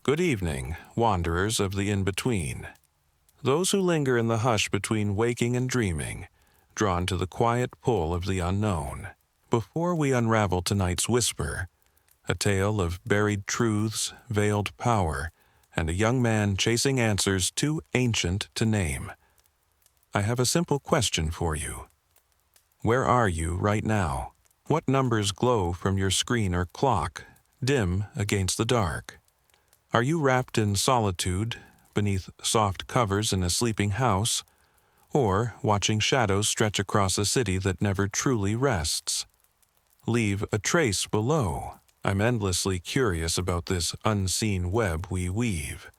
Good evening, wanderers of the in-between. Those who linger in the hush between waking and dreaming, drawn to the quiet pull of the unknown. Before we unravel tonight's whisper, a tale of buried truths, veiled power, and a young man chasing answers too ancient to name, I have a simple question for you. Where are you right now? What numbers glow from your screen or clock, dim against the dark? Are you wrapped in solitude, beneath soft covers in a sleeping house, or watching shadows stretch across a city that never truly rests? Leave a trace below. I'm endlessly curious about this unseen web we weave.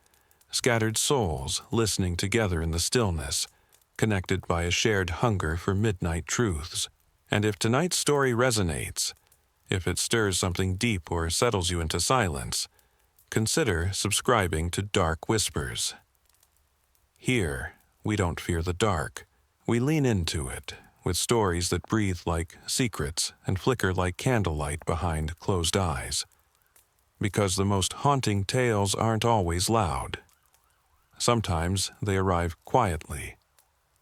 Scattered souls listening together in the stillness, connected by a shared hunger for midnight truths. And if tonight's story resonates, if it stirs something deep or settles you into silence, consider subscribing to Dark Whispers. Here, we don't fear the dark. We lean into it, with stories that breathe like secrets and flicker like candlelight behind closed eyes. Because the most haunting tales aren't always loud. Sometimes they arrive quietly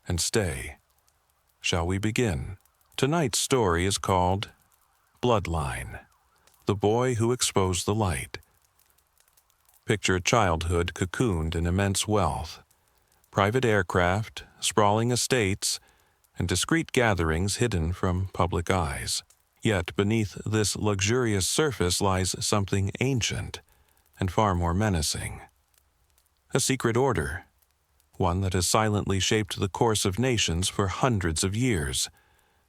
and stay. Shall we begin? Tonight's story is called Bloodline, the boy who exposed the light. Picture a childhood cocooned in immense wealth, private aircraft, sprawling estates, and discreet gatherings hidden from public eyes. Yet beneath this luxurious surface lies something ancient and far more menacing. A secret order, one that has silently shaped the course of nations for hundreds of years,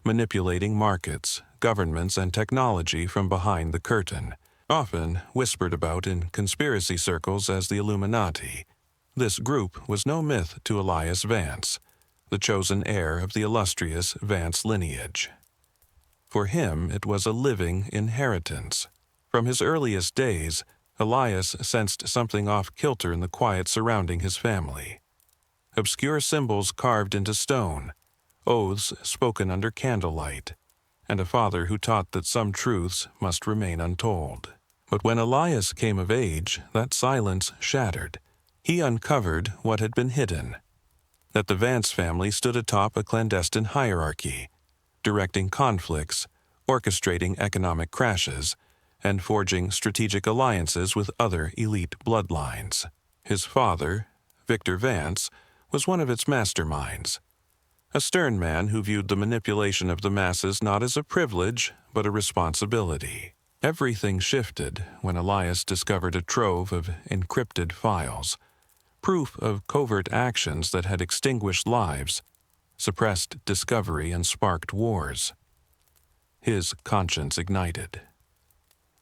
manipulating markets, governments, and technology from behind the curtain. Often whispered about in conspiracy circles as the Illuminati, this group was no myth to Elias Vance, the chosen heir of the illustrious Vance lineage. For him, it was a living inheritance. From his earliest days, Elias sensed something off-kilter in the quiet surrounding his family. Obscure symbols carved into stone, oaths spoken under candlelight, and a father who taught that some truths must remain untold. But when Elias came of age, that silence shattered. He uncovered what had been hidden, that the Vance family stood atop a clandestine hierarchy, directing conflicts, orchestrating economic crashes, and forging strategic alliances with other elite bloodlines. His father, Victor Vance, was one of its masterminds, a stern man who viewed the manipulation of the masses not as a privilege, but a responsibility. Everything shifted when Elias discovered a trove of encrypted files, proof of covert actions that had extinguished lives, suppressed discovery, and sparked wars. His conscience ignited.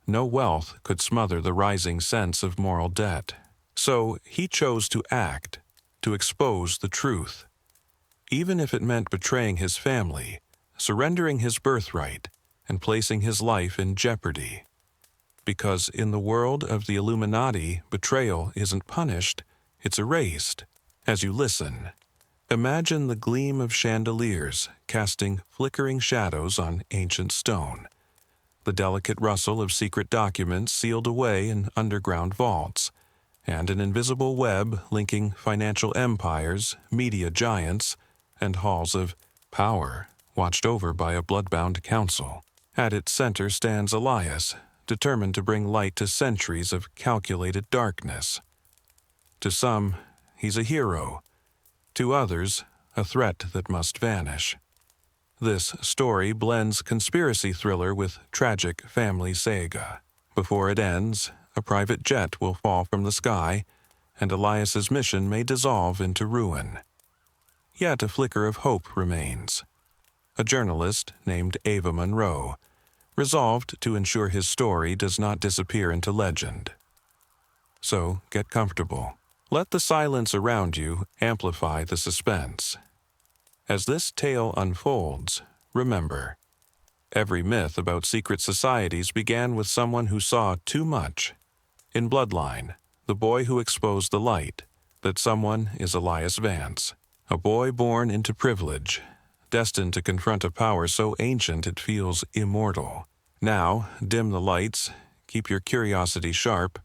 No wealth could smother the rising sense of moral debt. So he chose to act, to expose the truth. Even if it meant betraying his family, surrendering his birthright, and placing his life in jeopardy. Because in the world of the Illuminati, betrayal isn't punished, it's erased. As you listen, imagine the gleam of chandeliers casting flickering shadows on ancient stone, the delicate rustle of secret documents sealed away in underground vaults, and an invisible web linking financial empires, media giants, and halls of power watched over by a blood-bound council. At its center stands Elias, determined to bring light to centuries of calculated darkness. To some, he's a hero. To others, a threat that must vanish. This story blends conspiracy thriller with tragic family saga. Before it ends, a private jet will fall from the sky, and Elias's mission may dissolve into ruin. Yet a flicker of hope remains. A journalist named Ava Monroe, resolved to ensure his story does not disappear into legend. So get comfortable. Let the silence around you amplify the suspense. As this tale unfolds, remember, every myth about secret societies began with someone who saw too much. In Bloodline, the boy who exposed the light, that someone is Elias Vance, a boy born into privilege, destined to confront a power so ancient it feels immortal. Now, dim the lights, keep your curiosity sharp,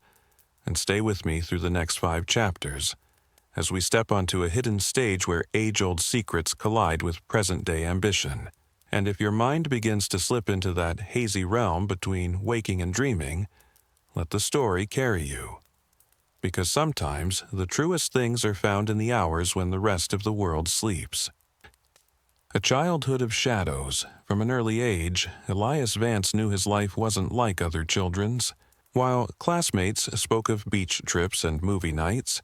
and stay with me through the next 5 chapters as we step onto a hidden stage where age-old secrets collide with present-day ambition. And if your mind begins to slip into that hazy realm between waking and dreaming, let the story carry you. Because sometimes the truest things are found in the hours when the rest of the world sleeps. A childhood of shadows. From an early age, Elias Vance knew his life wasn't like other children's. While classmates spoke of beach trips and movie nights,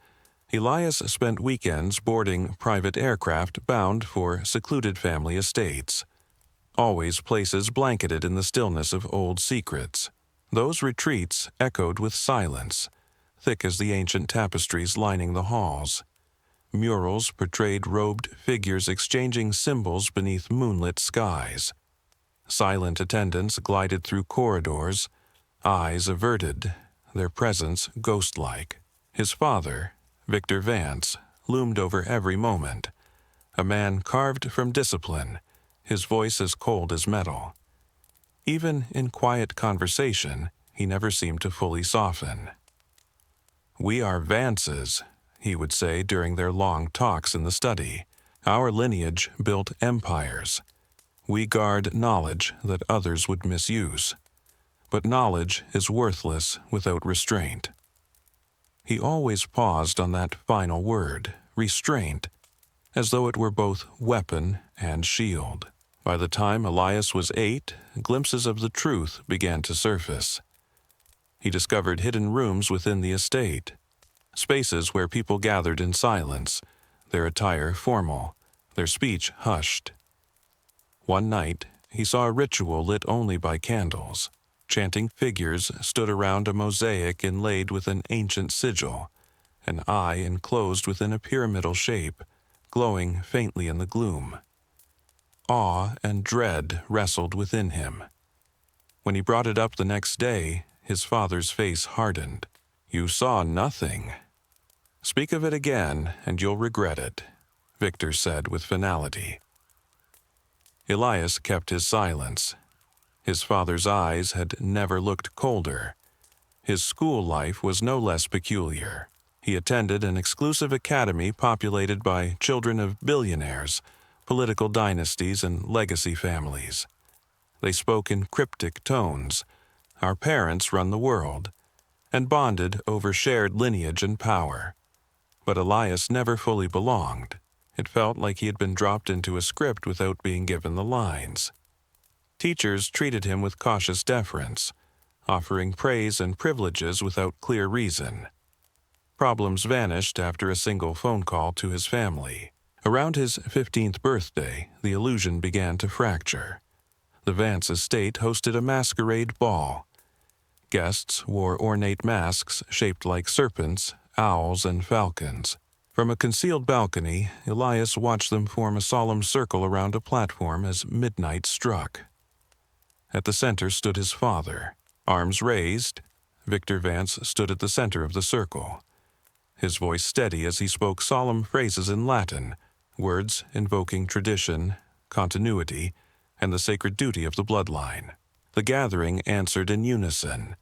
Elias spent weekends boarding private aircraft bound for secluded family estates. Always places blanketed in the stillness of old secrets. Those retreats echoed with silence, thick as the ancient tapestries lining the halls. Murals portrayed robed figures exchanging symbols beneath moonlit skies. Silent attendants glided through corridors, eyes averted, their presence ghost-like. His father, Victor Vance, loomed over every moment, a man carved from discipline, his voice as cold as metal. Even in quiet conversation, he never seemed to fully soften. "We are Vances," he would say during their long talks in the study. "Our lineage built empires. We guard knowledge that others would misuse. But knowledge is worthless without restraint." He always paused on that final word, restraint, as though it were both weapon and shield. By the time Elias was 8, glimpses of the truth began to surface. He discovered hidden rooms within the estate, spaces where people gathered in silence, their attire formal, their speech hushed. One night, he saw a ritual lit only by candles. Chanting figures stood around a mosaic inlaid with an ancient sigil, an eye enclosed within a pyramidal shape, glowing faintly in the gloom. Awe and dread wrestled within him. When he brought it up the next day, his father's face hardened. "You saw nothing." "Speak of it again, and you'll regret it," Victor said with finality. Elias kept his silence. His father's eyes had never looked colder. His school life was no less peculiar. He attended an exclusive academy populated by children of billionaires, political dynasties, and legacy families. They spoke in cryptic tones, "Our parents run the world," and bonded over shared lineage and power. But Elias never fully belonged. It felt like he had been dropped into a script without being given the lines. Teachers treated him with cautious deference, offering praise and privileges without clear reason. Problems vanished after a single phone call to his family. Around his 15th birthday, the illusion began to fracture. The Vance estate hosted a masquerade ball. Guests wore ornate masks shaped like serpents, owls, and falcons. From a concealed balcony, Elias watched them form a solemn circle around a platform as midnight struck. At the center stood his father. Arms raised, Victor Vance stood at the center of the circle, his voice steady as he spoke solemn phrases in Latin, words invoking tradition, continuity, and the sacred duty of the bloodline. The gathering answered in unison,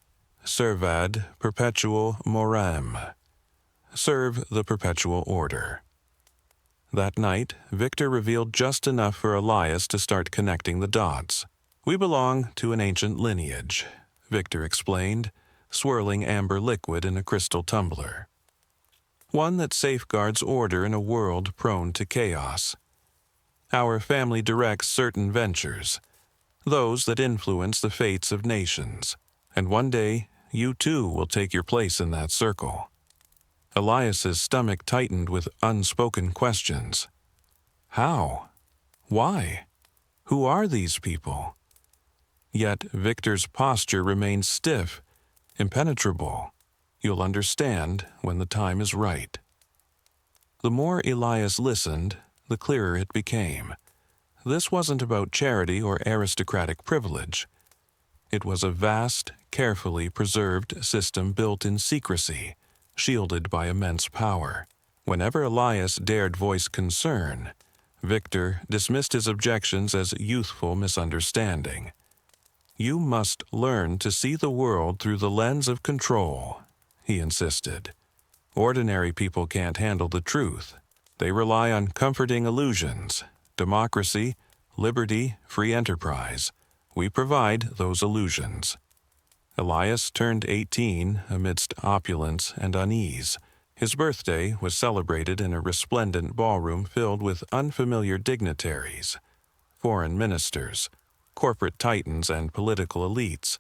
"Servad perpetual morem." Serve the perpetual order. That night, Victor revealed just enough for Elias to start connecting the dots. "We belong to an ancient lineage," Victor explained, swirling amber liquid in a crystal tumbler. "One that safeguards order in a world prone to chaos. Our family directs certain ventures, those that influence the fates of nations. And one day, you too will take your place in that circle." Elias's stomach tightened with unspoken questions. How? Why? Who are these people? Yet Victor's posture remained stiff, impenetrable. "You'll understand when the time is right." The more Elias listened, the clearer it became. This wasn't about charity or aristocratic privilege. It was a vast, carefully preserved system built in secrecy, shielded by immense power. Whenever Elias dared voice concern, Victor dismissed his objections as youthful misunderstanding. "You must learn to see the world through the lens of control," he insisted. Ordinary people can't handle the truth. They rely on comforting illusions, democracy, liberty, free enterprise. We provide those illusions. Elias turned 18 amidst opulence and unease. His birthday was celebrated in a resplendent ballroom filled with unfamiliar dignitaries, foreign ministers, corporate titans, and political elites,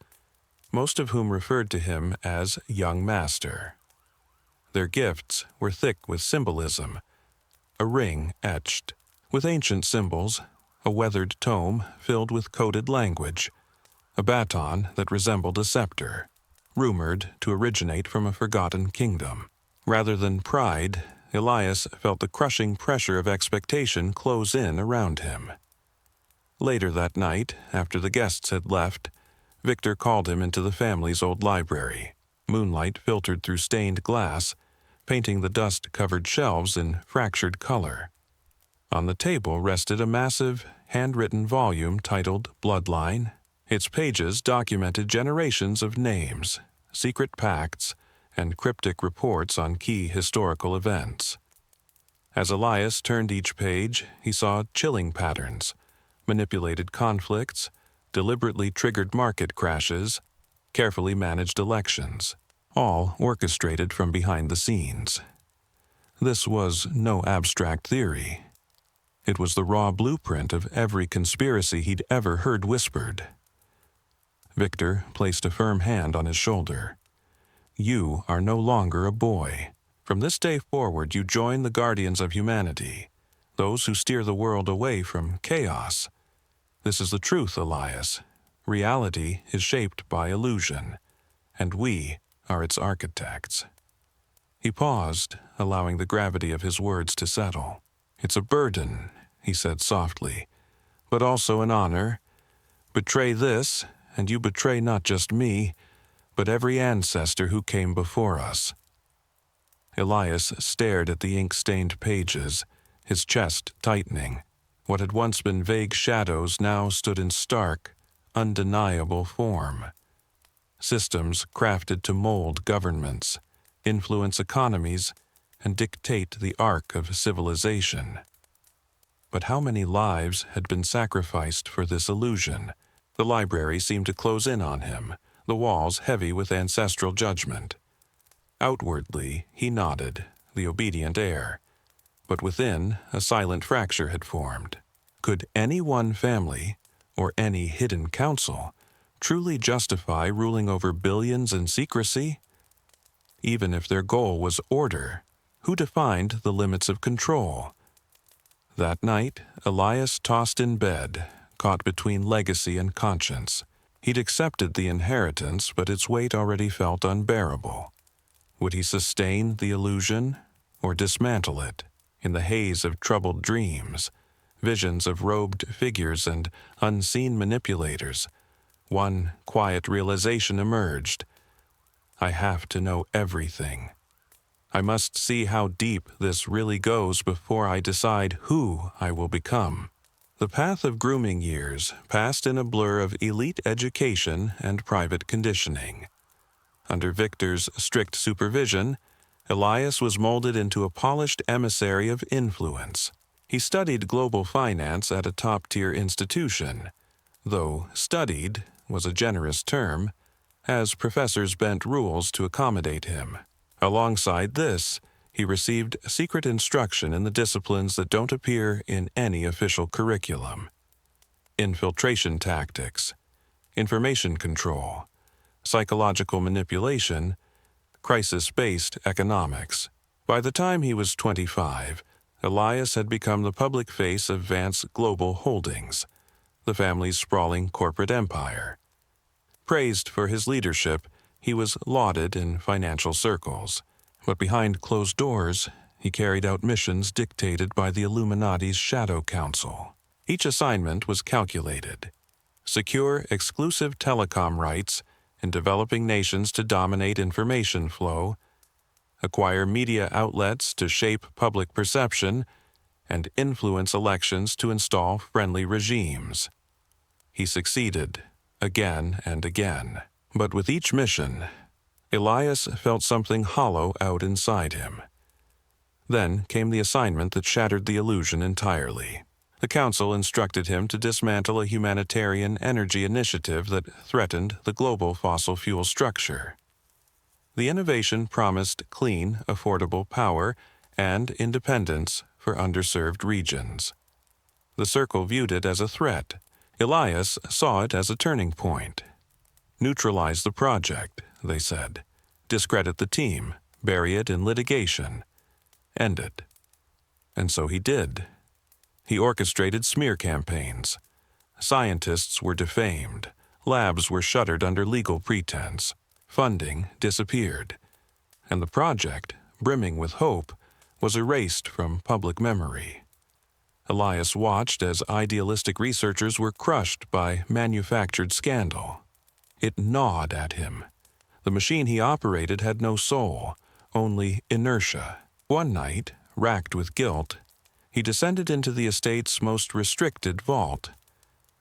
most of whom referred to him as Young Master. Their gifts were thick with symbolism, a ring etched with ancient symbols, a weathered tome filled with coded language, a baton that resembled a scepter, rumored to originate from a forgotten kingdom. Rather than pride, Elias felt the crushing pressure of expectation close in around him. Later that night, after the guests had left, Victor called him into the family's old library. Moonlight filtered through stained glass, painting the dust-covered shelves in fractured color. On the table rested a massive, handwritten volume titled Bloodline. Its pages documented generations of names, secret pacts, and cryptic reports on key historical events. As Elias turned each page, he saw chilling patterns, manipulated conflicts, deliberately triggered market crashes, carefully managed elections, all orchestrated from behind the scenes. This was no abstract theory. It was the raw blueprint of every conspiracy he'd ever heard whispered. Victor placed a firm hand on his shoulder. You are no longer a boy. From this day forward, you join the guardians of humanity, those who steer the world away from chaos. This is the truth, Elias. Reality is shaped by illusion, and we are its architects. He paused, allowing the gravity of his words to settle. It's a burden, he said softly, but also an honor. Betray this, and you betray not just me, but every ancestor who came before us. Elias stared at the ink-stained pages, his chest tightening. What had once been vague shadows now stood in stark, undeniable form. Systems crafted to mold governments, influence economies, and dictate the arc of civilization. But how many lives had been sacrificed for this illusion? The library seemed to close in on him, the walls heavy with ancestral judgment. Outwardly, he nodded, the obedient heir, but within, a silent fracture had formed. Could any one family, or any hidden council, truly justify ruling over billions in secrecy? Even if their goal was order, who defined the limits of control? That night, Elias tossed in bed, caught between legacy and conscience. He'd accepted the inheritance, but its weight already felt unbearable. Would he sustain the illusion, or dismantle it? In the haze of troubled dreams, visions of robed figures and unseen manipulators, one quiet realization emerged. I have to know everything. I must see how deep this really goes before I decide who I will become. The path of grooming years passed in a blur of elite education and private conditioning. Under Victor's strict supervision, Elias was molded into a polished emissary of influence. He studied global finance at a top-tier institution, though studied was a generous term, as professors bent rules to accommodate him. Alongside this, he received secret instruction in the disciplines that don't appear in any official curriculum: infiltration tactics, information control, psychological manipulation, crisis-based economics. By the time he was 25, Elias had become the public face of Vance Global Holdings, the family's sprawling corporate empire. Praised for his leadership, he was lauded in financial circles. But behind closed doors, he carried out missions dictated by the Illuminati's Shadow Council. Each assignment was calculated: secure exclusive telecom rights in developing nations to dominate information flow, acquire media outlets to shape public perception, and influence elections to install friendly regimes. He succeeded, again and again. But with each mission, Elias felt something hollow out inside him. Then came the assignment that shattered the illusion entirely. The council instructed him to dismantle a humanitarian energy initiative that threatened the global fossil fuel structure. The innovation promised clean, affordable power and independence for underserved regions. The Circle viewed it as a threat. Elias saw it as a turning point. Neutralize the project, they said. Discredit the team, bury it in litigation, end it. And so he did. He orchestrated smear campaigns. Scientists were defamed. Labs were shuttered under legal pretense. Funding disappeared. And the project, brimming with hope, was erased from public memory. Elias watched as idealistic researchers were crushed by manufactured scandal. It gnawed at him. The machine he operated had no soul, only inertia. One night, racked with guilt, he descended into the estate's most restricted vault,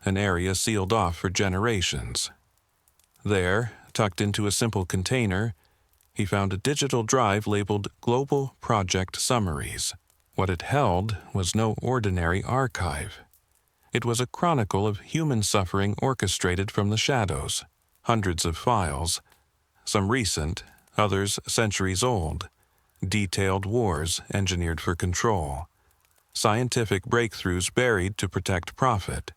an area sealed off for generations. There, tucked into a simple container, he found a digital drive labeled Global Project Summaries. What it held was no ordinary archive. It was a chronicle of human suffering orchestrated from the shadows, hundreds of files, some recent, others centuries old, detailed wars engineered for control, scientific breakthroughs buried to protect profit,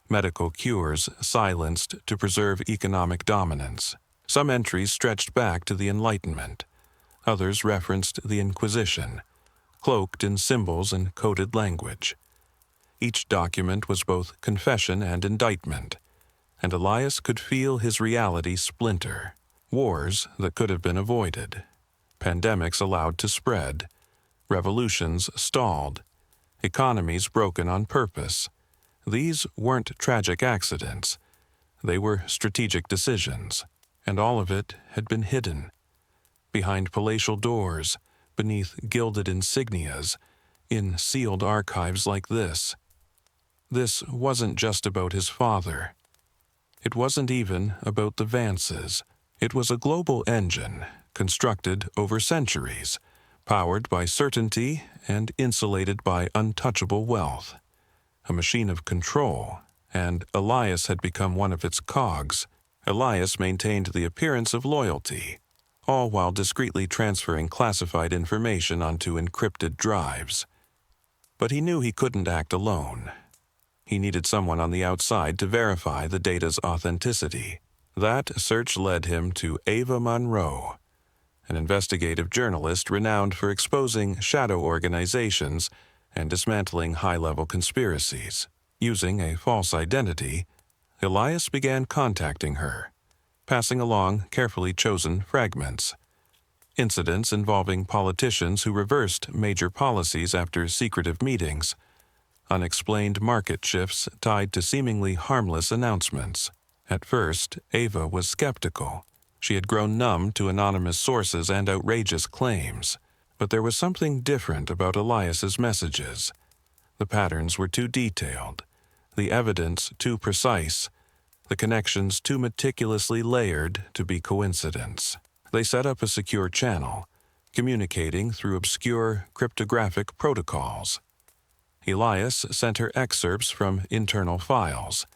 medical cures silenced to preserve economic dominance. Some entries stretched back to the Enlightenment, others referenced the Inquisition, cloaked in symbols and coded language. Each document was both confession and indictment, and Elias could feel his reality splinter. Wars that could have been avoided, pandemics allowed to spread, revolutions stalled, economies broken on purpose. These weren't tragic accidents. They were strategic decisions, and all of it had been hidden. Behind palatial doors, beneath gilded insignias, in sealed archives like this. This wasn't just about his father. It wasn't even about the Vances. It was a global engine, constructed over centuries, powered by certainty and insulated by untouchable wealth. A machine of control, and Elias had become one of its cogs. Elias maintained the appearance of loyalty, all while discreetly transferring classified information onto encrypted drives. But he knew he couldn't act alone. He needed someone on the outside to verify the data's authenticity. That search led him to Ava Monroe, an investigative journalist renowned for exposing shadow organizations and dismantling high-level conspiracies. Using a false identity, Elias began contacting her, passing along carefully chosen fragments. Incidents involving politicians who reversed major policies after secretive meetings, unexplained market shifts tied to seemingly harmless announcements. At first, Ava was skeptical. She had grown numb to anonymous sources and outrageous claims. But there was something different about Elias's messages. The patterns were too detailed, the evidence too precise, the connections too meticulously layered to be coincidence. They set up a secure channel, communicating through obscure cryptographic protocols. Elias sent her excerpts from internal files.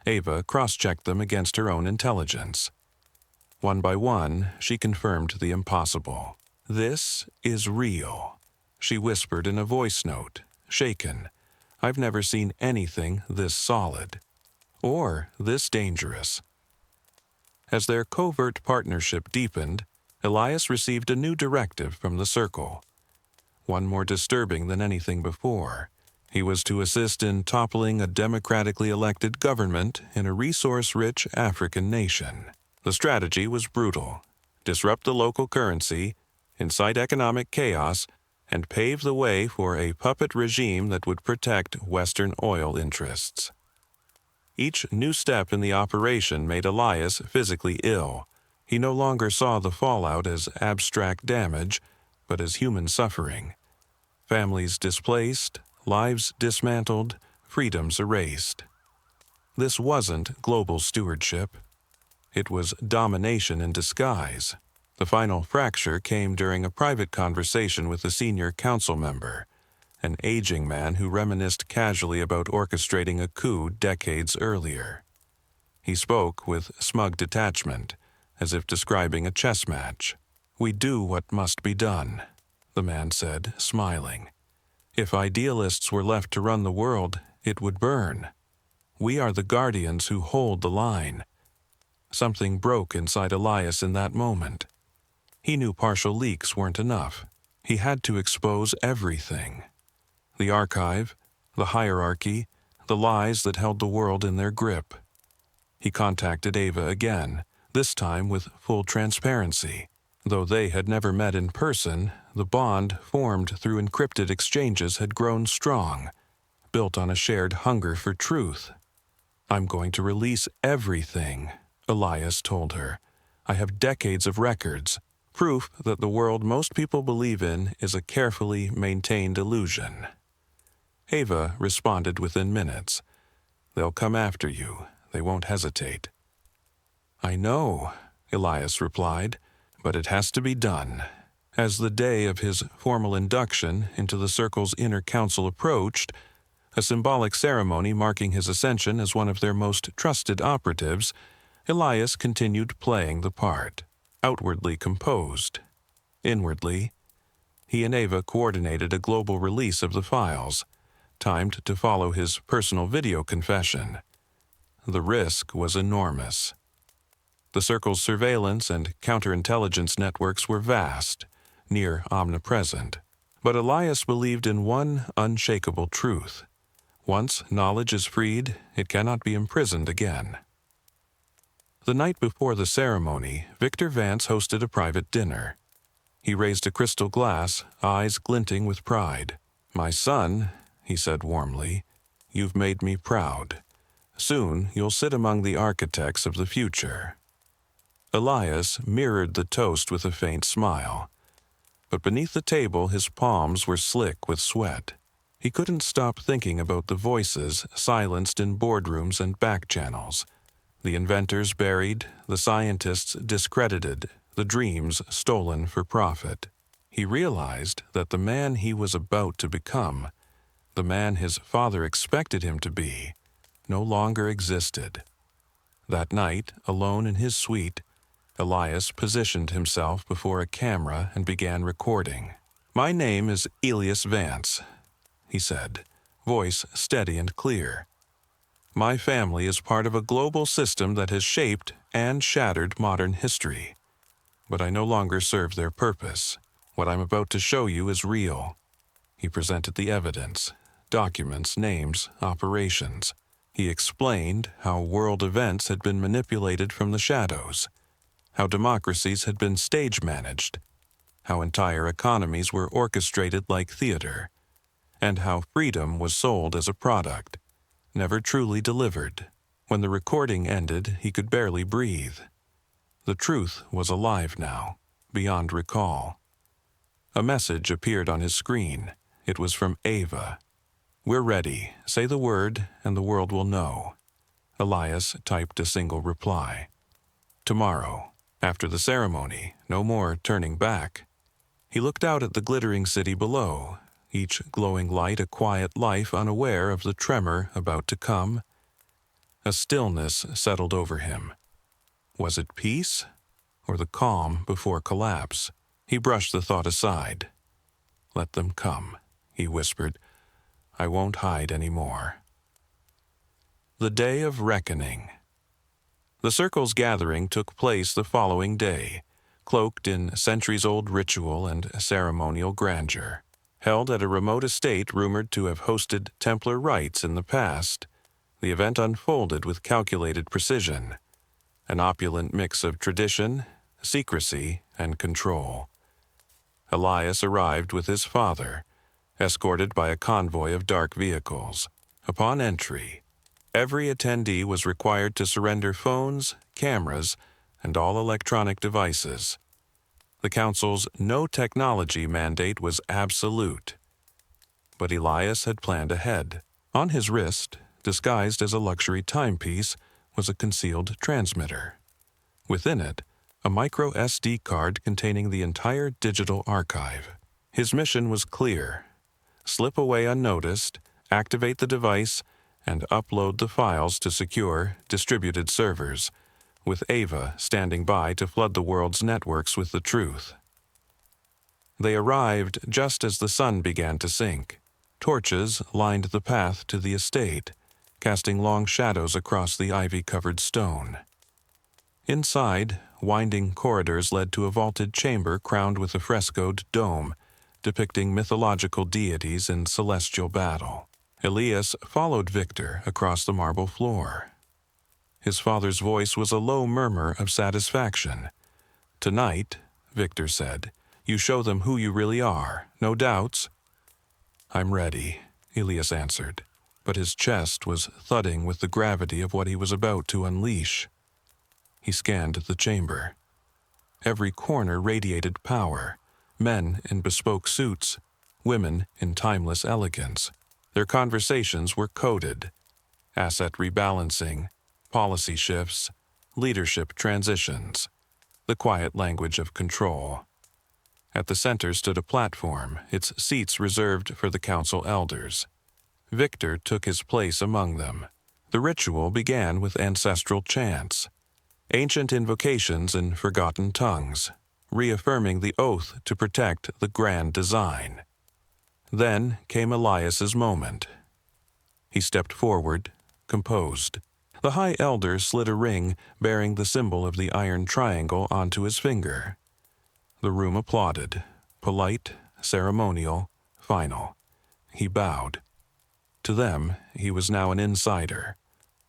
Ava cross-checked them against her own intelligence. One by one, she confirmed the impossible. "This is real," she whispered in a voice note, shaken. "I've never seen anything this solid. Or this dangerous." As their covert partnership deepened, Elias received a new directive from the Circle, one more disturbing than anything before. He was to assist in toppling a democratically elected government in a resource-rich African nation. The strategy was brutal: disrupt the local currency, incite economic chaos, and pave the way for a puppet regime that would protect Western oil interests. Each new step in the operation made Elias physically ill. He no longer saw the fallout as abstract damage, but as human suffering. Families displaced, lives dismantled, freedoms erased. This wasn't global stewardship. It was domination in disguise. The final fracture came during a private conversation with a senior council member, an aging man who reminisced casually about orchestrating a coup decades earlier. He spoke with smug detachment, as if describing a chess match. "We do what must be done," the man said, smiling. "If idealists were left to run the world, it would burn. We are the guardians who hold the line." Something broke inside Elias in that moment. He knew partial leaks weren't enough. He had to expose everything. The archive, the hierarchy, the lies that held the world in their grip. He contacted Ava again, this time with full transparency. Though they had never met in person, the bond formed through encrypted exchanges had grown strong, built on a shared hunger for truth. "I'm going to release everything," Elias told her. "I have decades of records, proof that the world most people believe in is a carefully maintained illusion." Ava responded within minutes. "They'll come after you. They won't hesitate." "I know," Elias replied, "but it has to be done." As the day of his formal induction into the Circle's inner council approached, a symbolic ceremony marking his ascension as one of their most trusted operatives, Elias continued playing the part, outwardly composed. Inwardly, he and Ava coordinated a global release of the files, timed to follow his personal video confession. The risk was enormous. The Circle's surveillance and counterintelligence networks were vast, near omnipresent. But Elias believed in one unshakable truth. Once knowledge is freed, it cannot be imprisoned again. The night before the ceremony, Victor Vance hosted a private dinner. He raised a crystal glass, eyes glinting with pride. "My son," he said warmly, "you've made me proud. Soon you'll sit among the architects of the future." Elias mirrored the toast with a faint smile. But beneath the table his palms were slick with sweat. He couldn't stop thinking about the voices silenced in boardrooms and back channels. The inventors buried, the scientists discredited, the dreams stolen for profit. He realized that the man he was about to become, the man his father expected him to be, no longer existed. That night, alone in his suite, Elias positioned himself before a camera and began recording. "My name is Elias Vance," he said, voice steady and clear. "My family is part of a global system that has shaped and shattered modern history. But I no longer serve their purpose. What I'm about to show you is real." He presented the evidence, documents, names, operations. He explained how world events had been manipulated from the shadows, how democracies had been stage-managed, how entire economies were orchestrated like theater, and how freedom was sold as a product, never truly delivered. When the recording ended, he could barely breathe. The truth was alive now, beyond recall. A message appeared on his screen. It was from Ava. "We're ready. Say the word, and the world will know." Elias typed a single reply. "Tomorrow, after the ceremony, no more turning back." He looked out at the glittering city below, each glowing light a quiet life unaware of the tremor about to come. A stillness settled over him. Was it peace, or the calm before collapse? He brushed the thought aside. "Let them come," he whispered. "I won't hide any more." The Day of Reckoning. The Circle's gathering took place the following day, cloaked in centuries-old ritual and ceremonial grandeur. Held at a remote estate rumored to have hosted Templar rites in the past, the event unfolded with calculated precision, an opulent mix of tradition, secrecy, and control. Elias arrived with his father, escorted by a convoy of dark vehicles. Upon entry, every attendee was required to surrender phones, cameras, and all electronic devices. The Council's no technology mandate was absolute. But Elias had planned ahead. On his wrist, disguised as a luxury timepiece, was a concealed transmitter. Within it, a micro SD card containing the entire digital archive. His mission was clear: slip away unnoticed, activate the device, and upload the files to secure, distributed servers, with Ava standing by to flood the world's networks with the truth. They arrived just as the sun began to sink. Torches lined the path to the estate, casting long shadows across the ivy-covered stone. Inside, winding corridors led to a vaulted chamber crowned with a frescoed dome, depicting mythological deities in celestial battle. Elias followed Victor across the marble floor. His father's voice was a low murmur of satisfaction. "Tonight," Victor said, "you show them who you really are. No doubts?" "I'm ready," Elias answered, but his chest was thudding with the gravity of what he was about to unleash. He scanned the chamber. Every corner radiated power, men in bespoke suits, women in timeless elegance. Their conversations were coded: asset rebalancing, policy shifts, leadership transitions, the quiet language of control. At the center stood a platform, its seats reserved for the council elders. Victor took his place among them. The ritual began with ancestral chants, ancient invocations in forgotten tongues, reaffirming the oath to protect the grand design. Then came Elias's moment. He stepped forward, composed. The High Elder slid a ring bearing the symbol of the iron triangle onto his finger. The room applauded, polite, ceremonial, final. He bowed. To them, he was now an insider,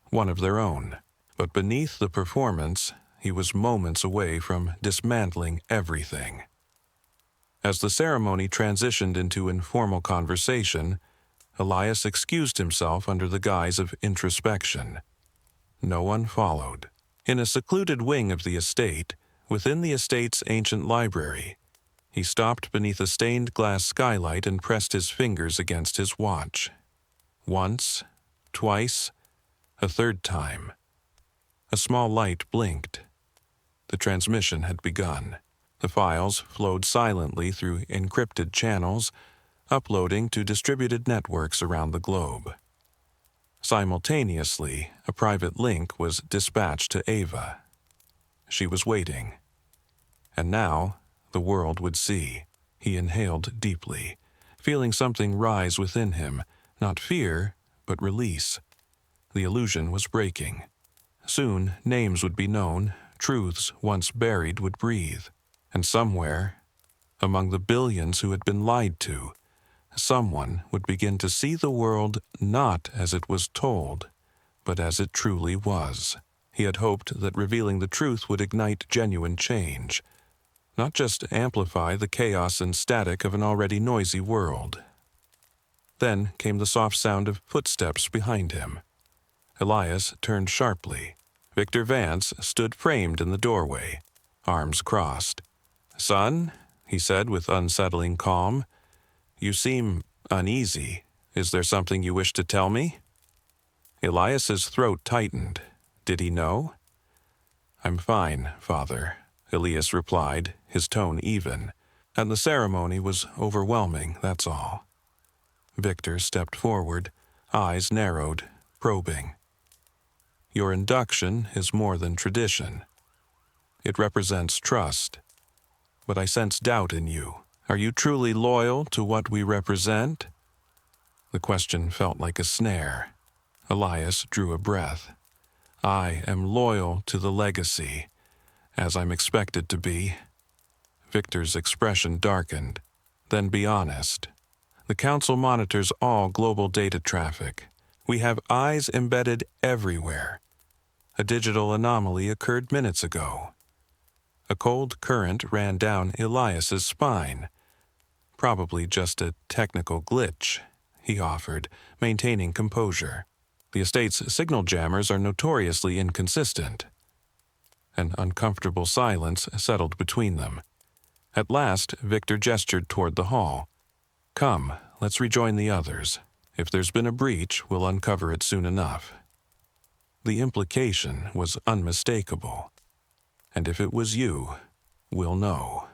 one of their own. But beneath the performance, he was moments away from dismantling everything. As the ceremony transitioned into informal conversation, Elias excused himself under the guise of introspection. No one followed. In a secluded wing of the estate, within the estate's ancient library, he stopped beneath a stained glass skylight and pressed his fingers against his watch. Once, twice, a third time. A small light blinked. The transmission had begun. The files flowed silently through encrypted channels, uploading to distributed networks around the globe. Simultaneously, a private link was dispatched to Ava. She was waiting. And now, the world would see. He inhaled deeply, feeling something rise within him, not fear, but release. The illusion was breaking. Soon, names would be known, truths once buried would breathe. And somewhere, among the billions who had been lied to, someone would begin to see the world not as it was told, but as it truly was. He had hoped that revealing the truth would ignite genuine change, not just amplify the chaos and static of an already noisy world. Then came the soft sound of footsteps behind him. Elias turned sharply. Victor Vance stood framed in the doorway, arms crossed. "Son," he said with unsettling calm, "you seem uneasy. Is there something you wish to tell me?" Elias's throat tightened. Did he know? "I'm fine, Father," Elias replied, his tone even. "And the ceremony was overwhelming, that's all." Victor stepped forward, eyes narrowed, probing. "Your induction is more than tradition. It represents trust. But I sense doubt in you. Are you truly loyal to what we represent?" The question felt like a snare. Elias drew a breath. "I am loyal to the legacy, as I'm expected to be." Victor's expression darkened. "Then be honest. The Council monitors all global data traffic. We have eyes embedded everywhere. A digital anomaly occurred minutes ago." A cold current ran down Elias's spine. "Probably just a technical glitch," he offered, maintaining composure. "The estate's signal jammers are notoriously inconsistent." An uncomfortable silence settled between them. At last, Victor gestured toward the hall. "Come, let's rejoin the others. If there's been a breach, we'll uncover it soon enough." The implication was unmistakable. And if it was you, we'll know.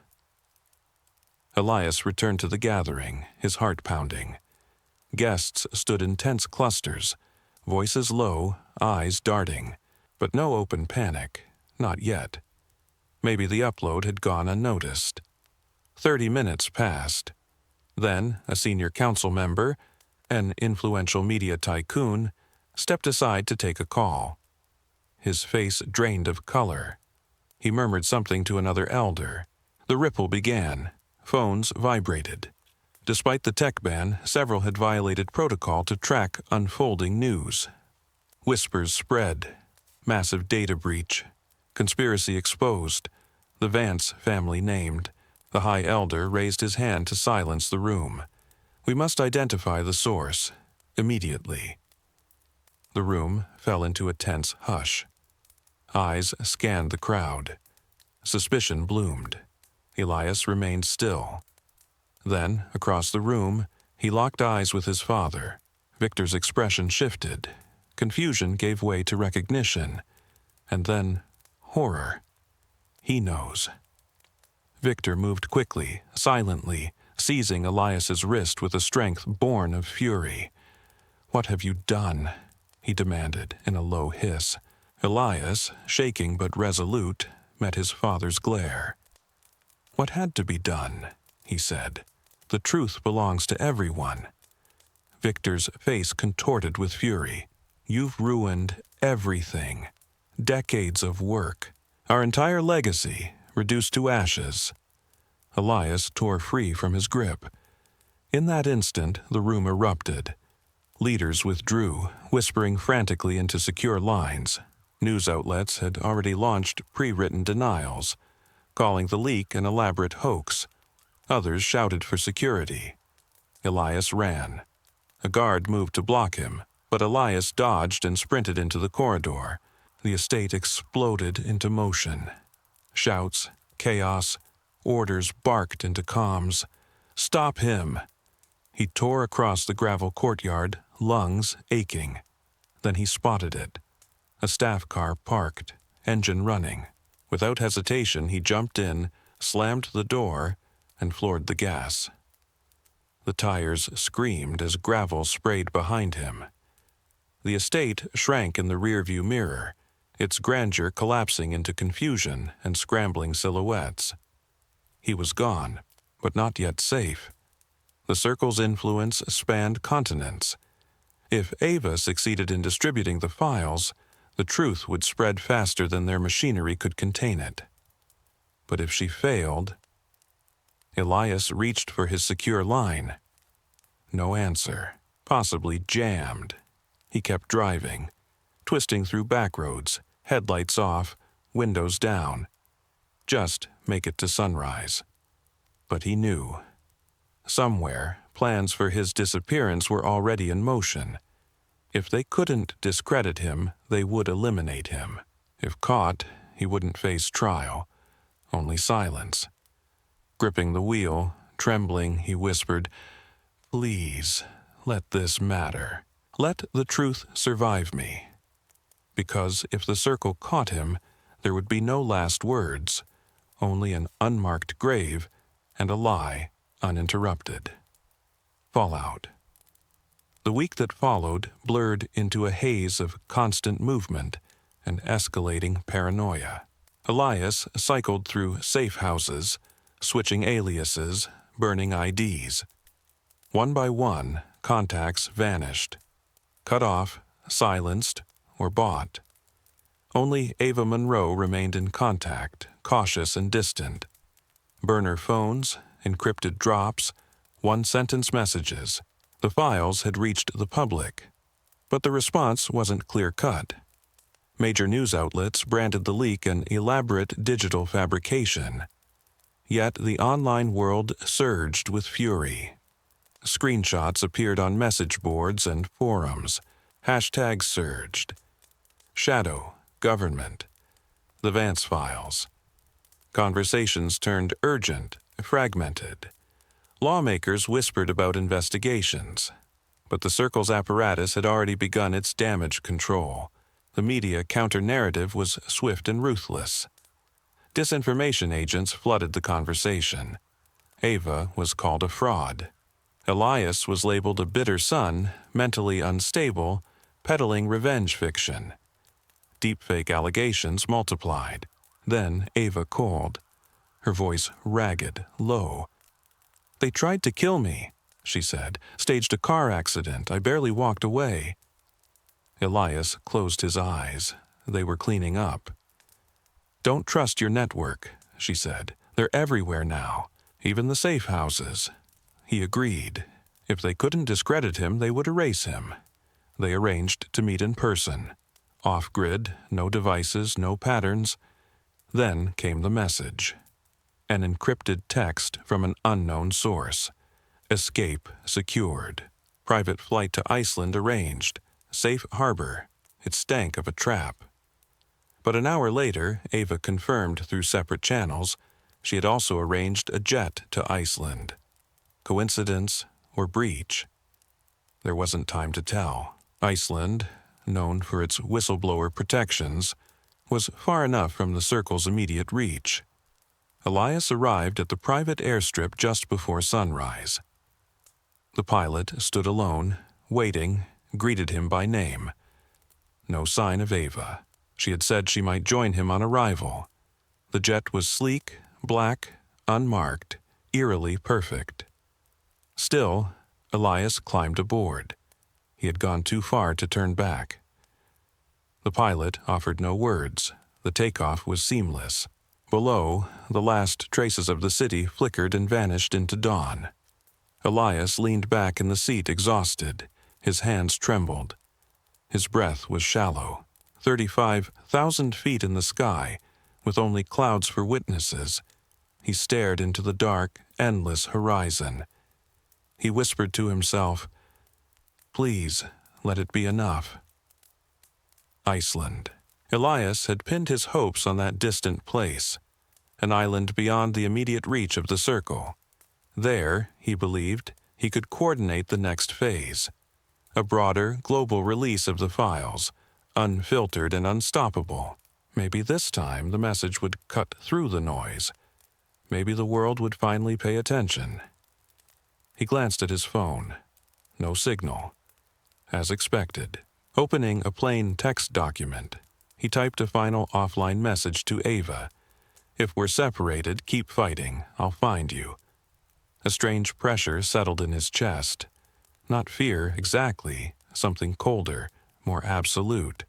Elias returned to the gathering, his heart pounding. Guests stood in tense clusters, voices low, eyes darting, but no open panic, not yet. Maybe the upload had gone unnoticed. 30 minutes passed. Then a senior council member, an influential media tycoon, stepped aside to take a call. His face drained of color. He murmured something to another elder. The ripple began. Phones vibrated. Despite the tech ban, several had violated protocol to track unfolding news. Whispers spread. Massive data breach. Conspiracy exposed. The Vance family named. The High Elder raised his hand to silence the room. We must identify the source. Immediately. The room fell into a tense hush. Eyes scanned the crowd. Suspicion bloomed. Elias remained still. Then, across the room, he locked eyes with his father. Victor's expression shifted. Confusion gave way to recognition. And then, horror. He knows. Victor moved quickly, silently, seizing Elias's wrist with a strength born of fury. "What have you done?" he demanded in a low hiss. Elias, shaking but resolute, met his father's glare. "What had to be done?" he said. "The truth belongs to everyone." Victor's face contorted with fury. "You've ruined everything. Decades of work. Our entire legacy, reduced to ashes." Elias tore free from his grip. In that instant, the room erupted. Leaders withdrew, whispering frantically into secure lines. News outlets had already launched pre-written denials, calling the leak an elaborate hoax. Others shouted for security. Elias ran. A guard moved to block him, but Elias dodged and sprinted into the corridor. The estate exploded into motion. Shouts, chaos, orders barked into comms. "Stop him!" He tore across the gravel courtyard, lungs aching. Then he spotted it. A staff car parked, engine running. Without hesitation, he jumped in, slammed the door, and floored the gas. The tires screamed as gravel sprayed behind him. The estate shrank in the rearview mirror, its grandeur collapsing into confusion and scrambling silhouettes. He was gone, but not yet safe. The circle's influence spanned continents. If Ava succeeded in distributing the files, the truth would spread faster than their machinery could contain it. But if she failed... Elias reached for his secure line. No answer. Possibly jammed. He kept driving, twisting through back roads, headlights off, windows down. Just make it to sunrise. But he knew. Somewhere, plans for his disappearance were already in motion. If they couldn't discredit him, they would eliminate him. If caught, he wouldn't face trial, only silence. Gripping the wheel, trembling, he whispered, "Please, let this matter. Let the truth survive me." Because if the circle caught him, there would be no last words, only an unmarked grave and a lie uninterrupted. Fallout. The week that followed blurred into a haze of constant movement and escalating paranoia. Elias cycled through safe houses, switching aliases, burning IDs. One by one, contacts vanished. Cut off, silenced, or bought. Only Ava Monroe remained in contact, cautious and distant. Burner phones, encrypted drops, one-sentence messages. The files had reached the public, but the response wasn't clear-cut. Major news outlets branded the leak an elaborate digital fabrication. Yet the online world surged with fury. Screenshots appeared on message boards and forums. Hashtags surged. Shadow, government, the Vance files. Conversations turned urgent, fragmented. Lawmakers whispered about investigations, but the Circle's apparatus had already begun its damage control. The media counter-narrative was swift and ruthless. Disinformation agents flooded the conversation. Ava was called a fraud. Elias was labeled a bitter son, mentally unstable, peddling revenge fiction. Deepfake allegations multiplied. Then Ava called, her voice ragged, low. "They tried to kill me," she said. "Staged a car accident. I barely walked away." Elias closed his eyes. They were cleaning up. "Don't trust your network," she said. "They're everywhere now, even the safe houses." He agreed. If they couldn't discredit him, they would erase him. They arranged to meet in person. Off-grid, no devices, no patterns. Then came the message. An encrypted text from an unknown source. Escape secured. Private flight to Iceland arranged. Safe harbor. It stank of a trap. But an hour later, Ava confirmed through separate channels, she had also arranged a jet to Iceland. Coincidence or breach? There wasn't time to tell. Iceland, known for its whistleblower protections, was far enough from the Circle's immediate reach. Elias arrived at the private airstrip just before sunrise. The pilot stood alone, waiting, greeted him by name. No sign of Ava. She had said she might join him on arrival. The jet was sleek, black, unmarked, eerily perfect. Still, Elias climbed aboard. He had gone too far to turn back. The pilot offered no words. The takeoff was seamless. Below, the last traces of the city flickered and vanished into dawn. Elias leaned back in the seat, exhausted. His hands trembled. His breath was shallow. 35,000 feet in the sky, with only clouds for witnesses. He stared into the dark, endless horizon. He whispered to himself, "Please, let it be enough." Iceland. Elias had pinned his hopes on that distant place, an island beyond the immediate reach of the Circle. There, he believed, he could coordinate the next phase. A broader, global release of the files, unfiltered and unstoppable. Maybe this time the message would cut through the noise. Maybe the world would finally pay attention. He glanced at his phone. No signal. As expected. Opening a plain text document, he typed a final offline message to Ava. "If we're separated, keep fighting. I'll find you." A strange pressure settled in his chest. Not fear exactly, something colder, more absolute.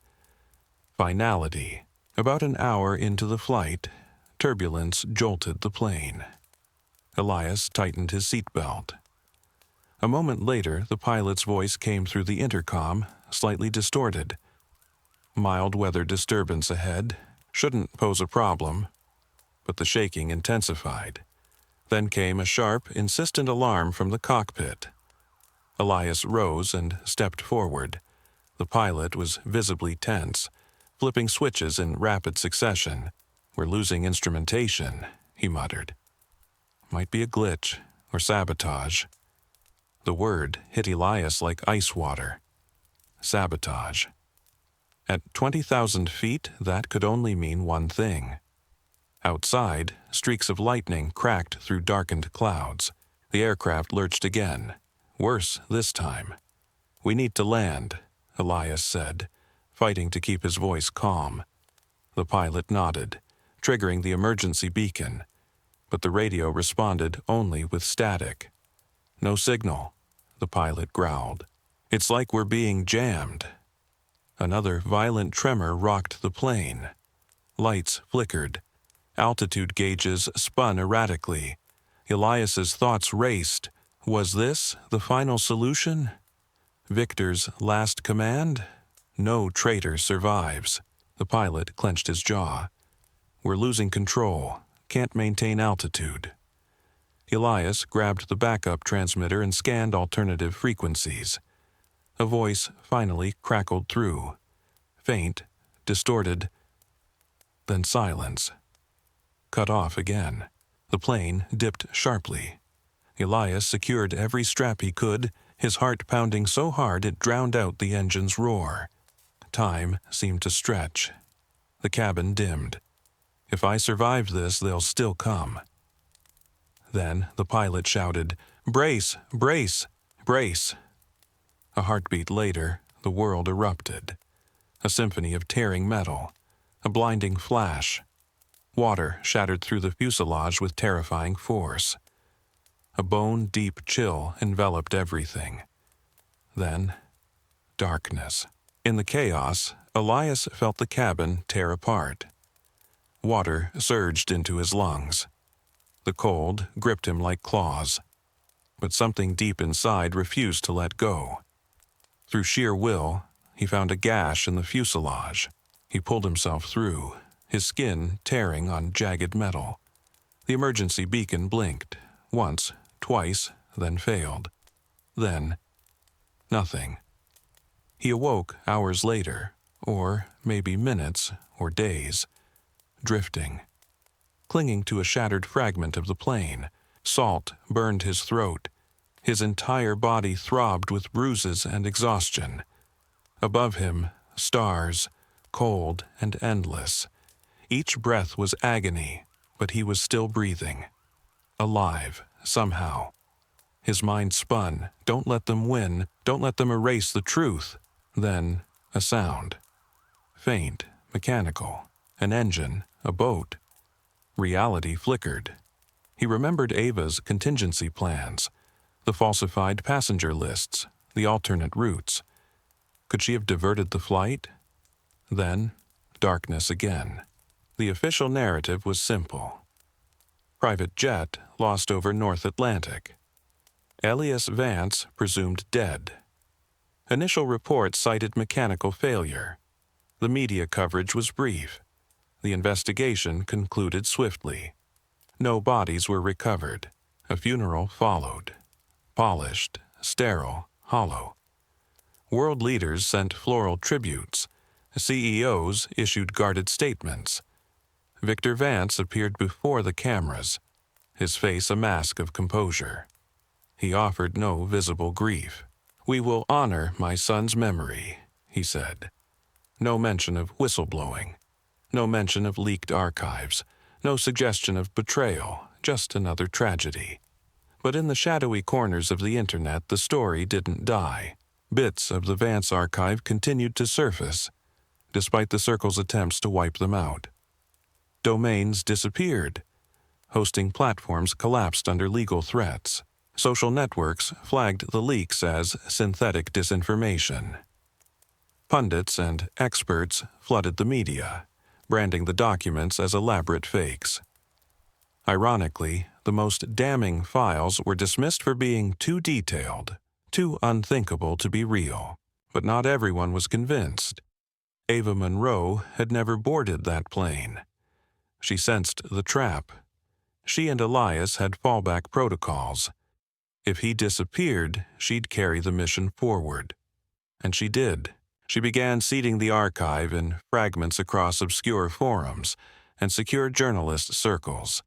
Finality. About an hour into the flight, turbulence jolted the plane. Elias tightened his seatbelt. A moment later, the pilot's voice came through the intercom, slightly distorted. Mild weather disturbance ahead. Shouldn't pose a problem. But the shaking intensified. Then came a sharp, insistent alarm from the cockpit. Elias rose and stepped forward. The pilot was visibly tense, flipping switches in rapid succession. "We're losing instrumentation," he muttered. "Might be a glitch or sabotage." The word hit Elias like ice water. Sabotage. At 20,000 feet, that could only mean one thing. Outside, streaks of lightning cracked through darkened clouds. The aircraft lurched again. Worse this time. "We need to land," Elias said, fighting to keep his voice calm. The pilot nodded, triggering the emergency beacon, but the radio responded only with static. "No signal," the pilot growled. "It's like we're being jammed." Another violent tremor rocked the plane. Lights flickered. Altitude gauges spun erratically. Elias's thoughts raced. Was this the final solution? Victor's last command? No traitor survives. The pilot clenched his jaw. "We're losing control. Can't maintain altitude." Elias grabbed the backup transmitter and scanned alternative frequencies. A voice finally crackled through. Faint, distorted, then silence. Cut off again. The plane dipped sharply. Elias secured every strap he could, his heart pounding so hard it drowned out the engine's roar. Time seemed to stretch. The cabin dimmed. If I survive this, they'll still come. Then the pilot shouted, "Brace! Brace! Brace!" A heartbeat later, the world erupted. A symphony of tearing metal, a blinding flash. Water shattered through the fuselage with terrifying force. A bone-deep chill enveloped everything. Then, darkness. In the chaos, Elias felt the cabin tear apart. Water surged into his lungs. The cold gripped him like claws. But something deep inside refused to let go. Through sheer will, he found a gash in the fuselage. He pulled himself through, his skin tearing on jagged metal. The emergency beacon blinked, once, twice, then failed. Then, nothing. He awoke hours later, or maybe minutes or days, drifting. Clinging to a shattered fragment of the plane, salt burned his throat. His entire body throbbed with bruises and exhaustion. Above him, stars, cold and endless. Each breath was agony, but he was still breathing. Alive, somehow. His mind spun. Don't let them win. Don't let them erase the truth. Then, a sound. Faint, mechanical. An engine, a boat. Reality flickered. He remembered Ava's contingency plans, the falsified passenger lists, the alternate routes. Could she have diverted the flight? Then, darkness again. The official narrative was simple. Private jet lost over North Atlantic. Elias Vance presumed dead. Initial reports cited mechanical failure. The media coverage was brief. The investigation concluded swiftly. No bodies were recovered. A funeral followed. Polished, sterile, hollow. World leaders sent floral tributes. CEOs issued guarded statements. Victor Vance appeared before the cameras, his face a mask of composure. He offered no visible grief. "We will honor my son's memory," he said. No mention of whistleblowing. No mention of leaked archives. No suggestion of betrayal, just another tragedy. But in the shadowy corners of the internet, the story didn't die. Bits of the Vance archive continued to surface, despite the Circle's attempts to wipe them out. Domains disappeared. Hosting platforms collapsed under legal threats. Social networks flagged the leaks as synthetic disinformation. Pundits and experts flooded the media, branding the documents as elaborate fakes. Ironically, the most damning files were dismissed for being too detailed, too unthinkable to be real. But not everyone was convinced. Ava Monroe had never boarded that plane. She sensed the trap. She and Elias had fallback protocols. If he disappeared, she'd carry the mission forward. And she did. She began seeding the archive in fragments across obscure forums and secure journalist circles.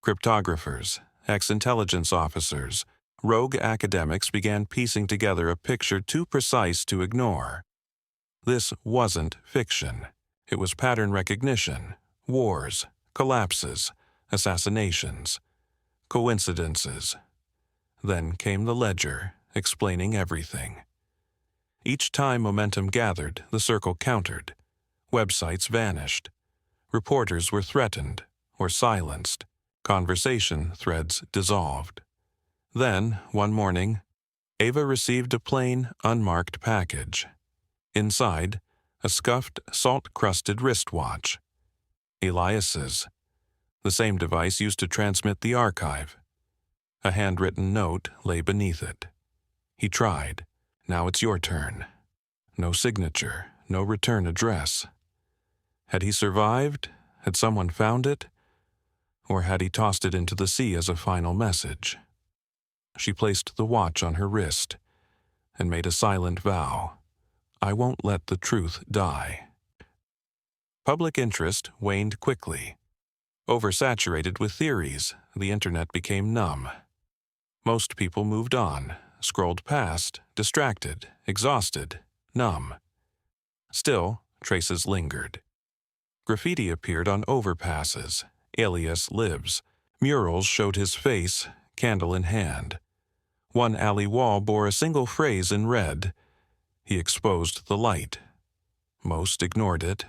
Cryptographers, ex-intelligence officers, rogue academics began piecing together a picture too precise to ignore. This wasn't fiction. It was pattern recognition, wars, collapses, assassinations, coincidences. Then came the ledger, explaining everything. Each time momentum gathered, the Circle countered. Websites vanished. Reporters were threatened or silenced. Conversation threads dissolved. Then, one morning, Ava received a plain, unmarked package. Inside, a scuffed, salt-crusted wristwatch. Elias's. The same device used to transmit the archive. A handwritten note lay beneath it. He tried. "Now it's your turn." No signature, no return address. Had he survived? Had someone found it? Or had he tossed it into the sea as a final message? She placed the watch on her wrist and made a silent vow. "I won't let the truth die." Public interest waned quickly. Oversaturated with theories, the internet became numb. Most people moved on, scrolled past, distracted, exhausted, numb. Still, traces lingered. Graffiti appeared on overpasses, alias lives. Murals showed his face, candle in hand. One alley wall bore a single phrase in red. He exposed the light. Most ignored it.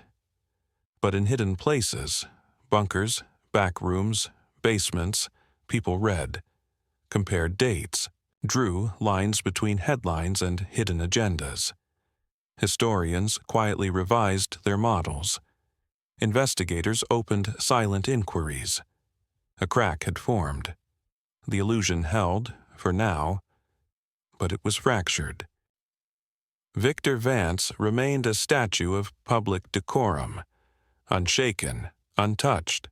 But in hidden places, bunkers, back rooms, basements, people read, compared dates, drew lines between headlines and hidden agendas. Historians quietly revised their models. Investigators opened silent inquiries. A crack had formed. The illusion held, for now, but it was fractured. Victor Vance remained a statue of public decorum, unshaken, untouched,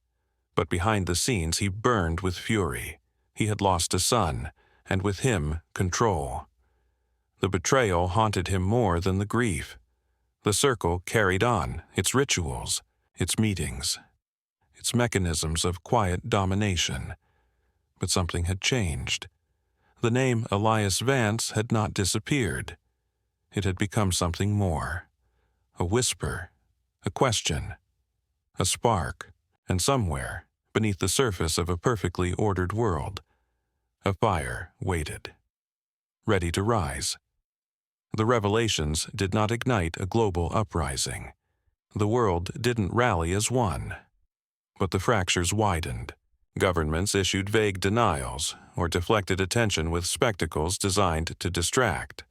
but behind the scenes he burned with fury. He had lost a son, and with him, control. The betrayal haunted him more than the grief. The circle carried on, its rituals, its meetings, its mechanisms of quiet domination. But something had changed. The name Elias Vance had not disappeared. It had become something more. A whisper, a question, a spark, and somewhere, beneath the surface of a perfectly ordered world, a fire waited, ready to rise. The revelations did not ignite a global uprising. The world didn't rally as one. But the fractures widened. Governments issued vague denials or deflected attention with spectacles designed to distract.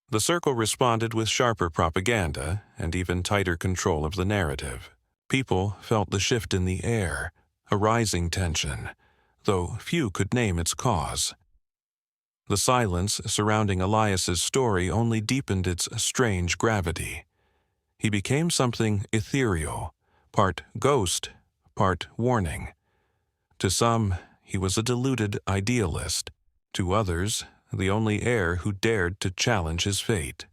The circle responded with sharper propaganda and even tighter control of the narrative. People felt the shift in the air, a rising tension, though few could name its cause. The silence surrounding Elias's story only deepened its strange gravity. He became something ethereal, part ghost, part warning. To some, he was a deluded idealist. To others, the only heir who dared to challenge his fate.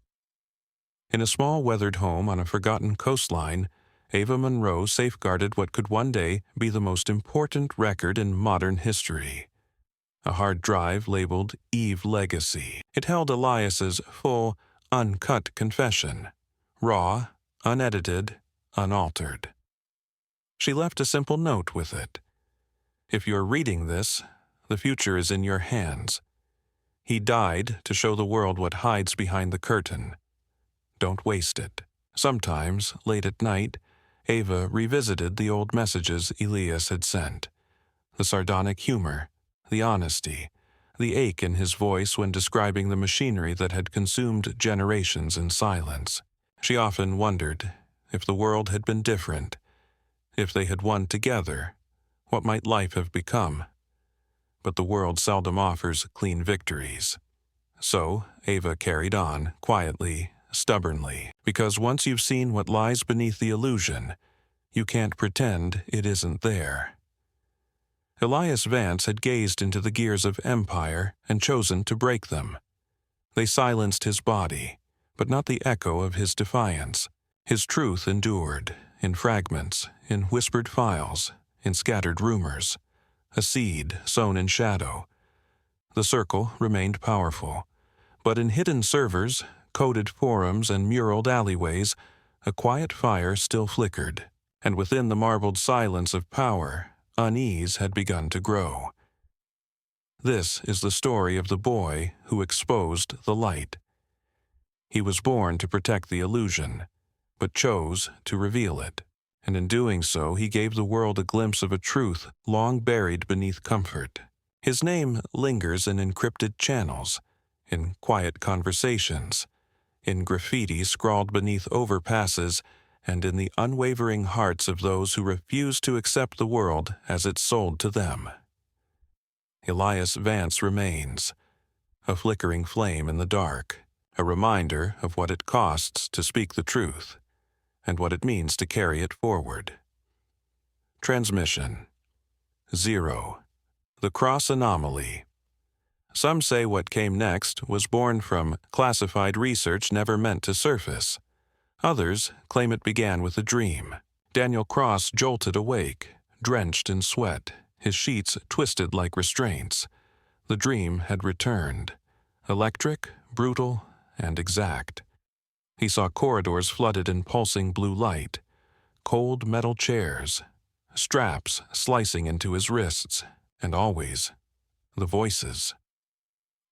In a small weathered home on a forgotten coastline, Ava Monroe safeguarded what could one day be the most important record in modern history. A hard drive labeled Eve Legacy. It held Elias's full, uncut confession, raw, unedited, unaltered. She left a simple note with it. If you're reading this, the future is in your hands. He died to show the world what hides behind the curtain. Don't waste it. Sometimes, late at night, Ava revisited the old messages Elias had sent. The sardonic humor, the honesty, the ache in his voice when describing the machinery that had consumed generations in silence. She often wondered if the world had been different, if they had won together, what might life have become? But the world seldom offers clean victories. So Ava carried on, quietly, stubbornly, because once you've seen what lies beneath the illusion, you can't pretend it isn't there. Elias Vance had gazed into the gears of empire and chosen to break them. They silenced his body, but not the echo of his defiance. His truth endured, in fragments, in whispered files, in scattered rumors, a seed sown in shadow. The circle remained powerful, but in hidden servers, coded forums, and muraled alleyways, a quiet fire still flickered, and within the marbled silence of power, unease had begun to grow. This is the story of the boy who exposed the light. He was born to protect the illusion, but chose to reveal it, and in doing so he gave the world a glimpse of a truth long buried beneath comfort. His name lingers in encrypted channels, in quiet conversations, in graffiti scrawled beneath overpasses, and in the unwavering hearts of those who refuse to accept the world as it's sold to them. Elias Vance remains, a flickering flame in the dark, a reminder of what it costs to speak the truth, and what it means to carry it forward. Transmission 0. The Cross Anomaly. Some say what came next was born from classified research never meant to surface. Others claim it began with a dream. Daniel Cross jolted awake, drenched in sweat, his sheets twisted like restraints. The dream had returned, electric, brutal, and exact. He saw corridors flooded in pulsing blue light, cold metal chairs, straps slicing into his wrists, and always the voices.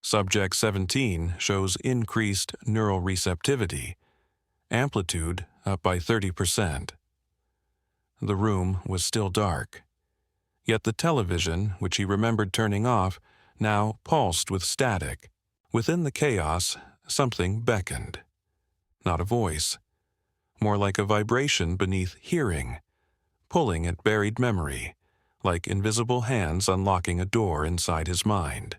Subject 17 shows increased neural receptivity, amplitude up by 30%. The room was still dark, yet the television, which he remembered turning off, now pulsed with static. Within the chaos, something beckoned. Not a voice, more like a vibration beneath hearing, pulling at buried memory, like invisible hands unlocking a door inside his mind.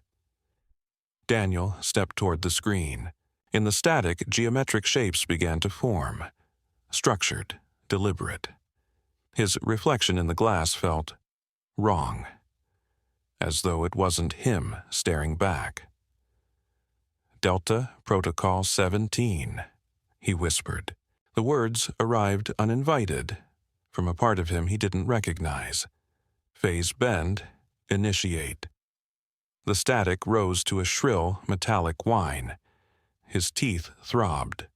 Daniel stepped toward the screen. In the static, geometric shapes began to form, structured, deliberate. His reflection in the glass felt wrong, as though it wasn't him staring back. "Delta Protocol 17, he whispered. The words arrived uninvited, from a part of him he didn't recognize. Phase bend, initiate. The static rose to a shrill, metallic whine. His teeth throbbed.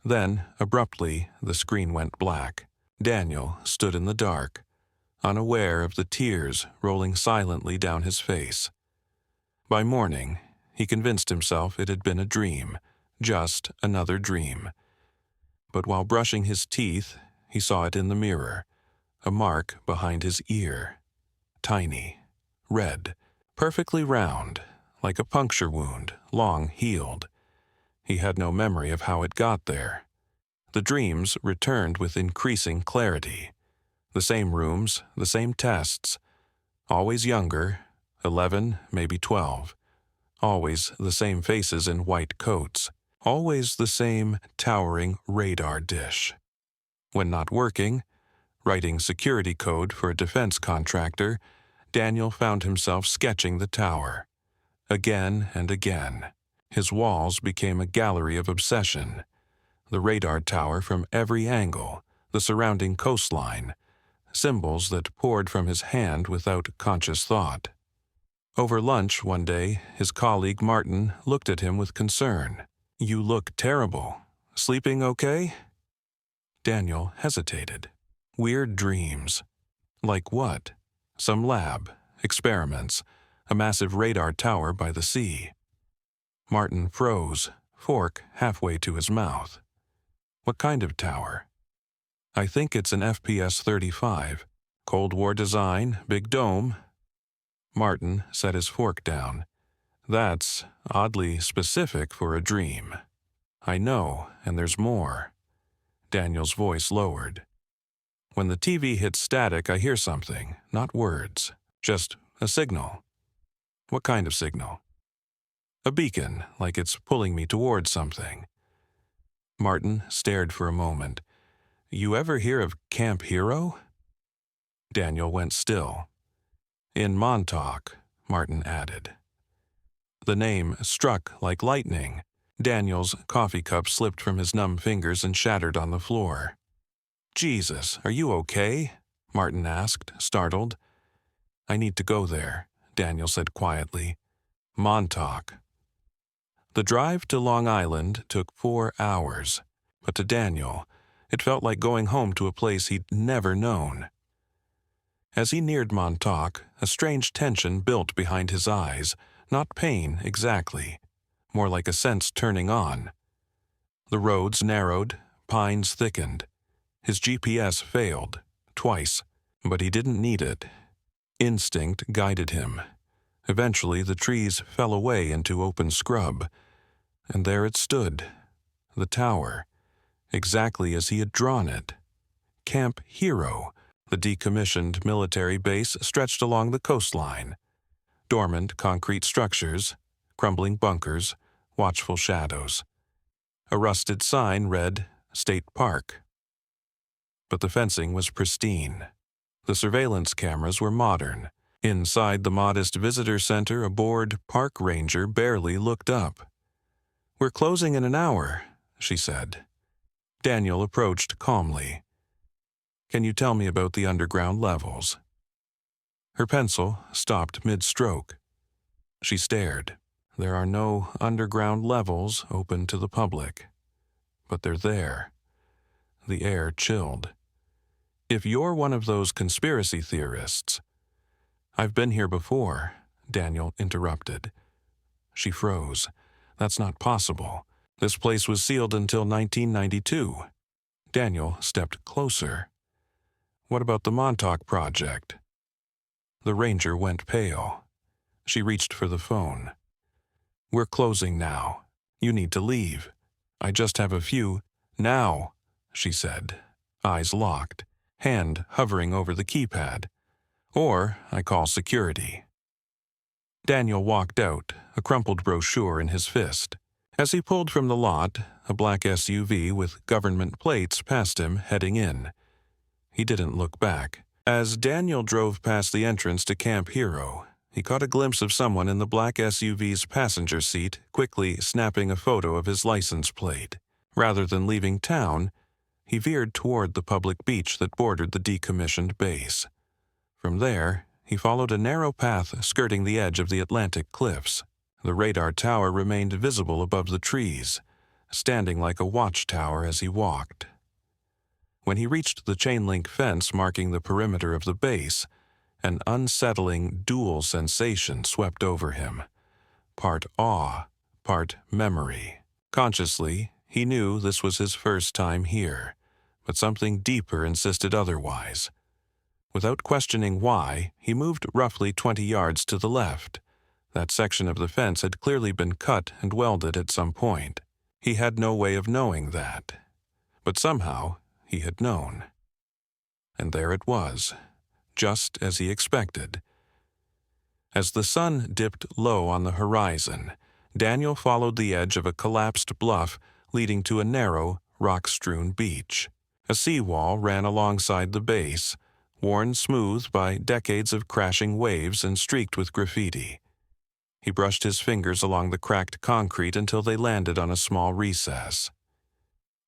Then, abruptly, the screen went black. Daniel stood in the dark, unaware of the tears rolling silently down his face. By morning, he convinced himself it had been a dream, just another dream. But while brushing his teeth, he saw it in the mirror, a mark behind his ear. Tiny, red, perfectly round, like a puncture wound, long healed. He had no memory of how it got there. The dreams returned with increasing clarity. The same rooms, the same tests. Always younger, 11, maybe 12. Always the same faces in white coats. Always the same towering radar dish. When not working, writing security code for a defense contractor, Daniel found himself sketching the tower. Again and again. His walls became a gallery of obsession. The radar tower from every angle, the surrounding coastline, symbols that poured from his hand without conscious thought. Over lunch one day, his colleague Martin looked at him with concern. "You look terrible. Sleeping okay?" Daniel hesitated. Weird dreams. Like what? Some lab, experiments, a massive radar tower by the sea. Martin froze, fork halfway to his mouth. What kind of tower? "I think it's an FPS 35. Cold War design, big dome." Martin set his fork down. "That's oddly specific for a dream." "I know, and there's more." Daniel's voice lowered. "When the TV hits static, I hear something, not words, just a signal." "What kind of signal?" "A beacon, like it's pulling me towards something." Martin stared for a moment. "You ever hear of Camp Hero?" Daniel went still. "In Montauk," Martin added. The name struck like lightning. Daniel's coffee cup slipped from his numb fingers and shattered on the floor. "Jesus, are you okay?" Martin asked, startled. "I need to go there," Daniel said quietly. "Montauk." The drive to Long Island took 4 hours, but to Daniel, it felt like going home to a place he'd never known. As he neared Montauk, a strange tension built behind his eyes, not pain exactly, more like a sense turning on. The roads narrowed, pines thickened. His GPS failed, twice, but he didn't need it. Instinct guided him. Eventually, the trees fell away into open scrub, and there it stood, the tower, exactly as he had drawn it. Camp Hero, the decommissioned military base stretched along the coastline. Dormant concrete structures, crumbling bunkers, watchful shadows. A rusted sign read, "State Park." But the fencing was pristine. The surveillance cameras were modern. Inside the modest visitor center, a bored park ranger barely looked up. "We're closing in an hour," she said. Daniel approached calmly. "Can you tell me about the underground levels?" Her pencil stopped mid-stroke. She stared. "There are no underground levels open to the public. But they're there." The air chilled. If you're one of those conspiracy theorists— I've been here before, Daniel interrupted. She froze. That's not possible. This place was sealed until 1992. Daniel stepped closer. What about the Montauk Project? The ranger went pale. She reached for the phone. We're closing now. You need to leave. I just have a few— Now, she said, eyes locked, hand hovering over the keypad. Or I call security. Daniel walked out, a crumpled brochure in his fist. As he pulled from the lot, a black SUV with government plates passed him heading in. He didn't look back. As Daniel drove past the entrance to Camp Hero, he caught a glimpse of someone in the black SUV's passenger seat quickly snapping a photo of his license plate. Rather than leaving town, he veered toward the public beach that bordered the decommissioned base. From there, he followed a narrow path skirting the edge of the Atlantic cliffs. The radar tower remained visible above the trees, standing like a watchtower as he walked. When he reached the chain-link fence marking the perimeter of the base, an unsettling dual sensation swept over him. Part awe, part memory. Consciously, he knew this was his first time here, but something deeper insisted otherwise. Without questioning why, he moved roughly 20 yards to the left. That section of the fence had clearly been cut and welded at some point. He had no way of knowing that. But somehow, he had known. And there it was, just as he expected. As the sun dipped low on the horizon, Daniel followed the edge of a collapsed bluff leading to a narrow, rock-strewn beach. A seawall ran alongside the base, worn smooth by decades of crashing waves and streaked with graffiti. He brushed his fingers along the cracked concrete until they landed on a small recess.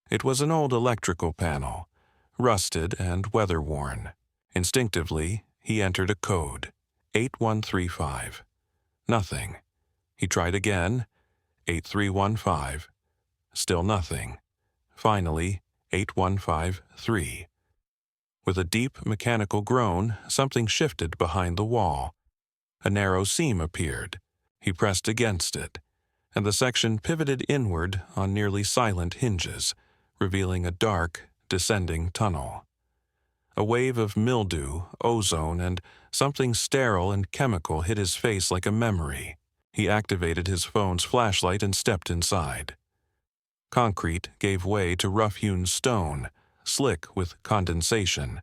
It was an old electrical panel, rusted and weather-worn. Instinctively, he entered a code, 8135. Nothing. He tried again, 8315. Still nothing. Finally, 8153. With a deep mechanical groan, something shifted behind the wall. A narrow seam appeared. He pressed against it, and the section pivoted inward on nearly silent hinges, revealing a dark, descending tunnel. A wave of mildew, ozone, and something sterile and chemical hit his face like a memory. He activated his phone's flashlight and stepped inside. Concrete gave way to rough-hewn stone, slick with condensation.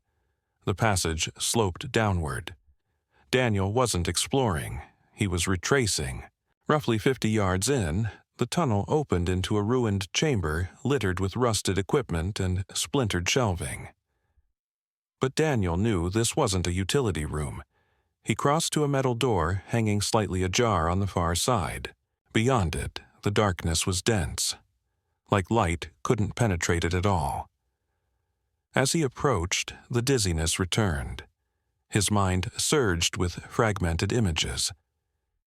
The passage sloped downward. Daniel wasn't exploring. He was retracing. Roughly 50 yards in, the tunnel opened into a ruined chamber littered with rusted equipment and splintered shelving. But Daniel knew this wasn't a utility room. He crossed to a metal door hanging slightly ajar on the far side. Beyond it, the darkness was dense. Like light couldn't penetrate it at all. As he approached, the dizziness returned. His mind surged with fragmented images.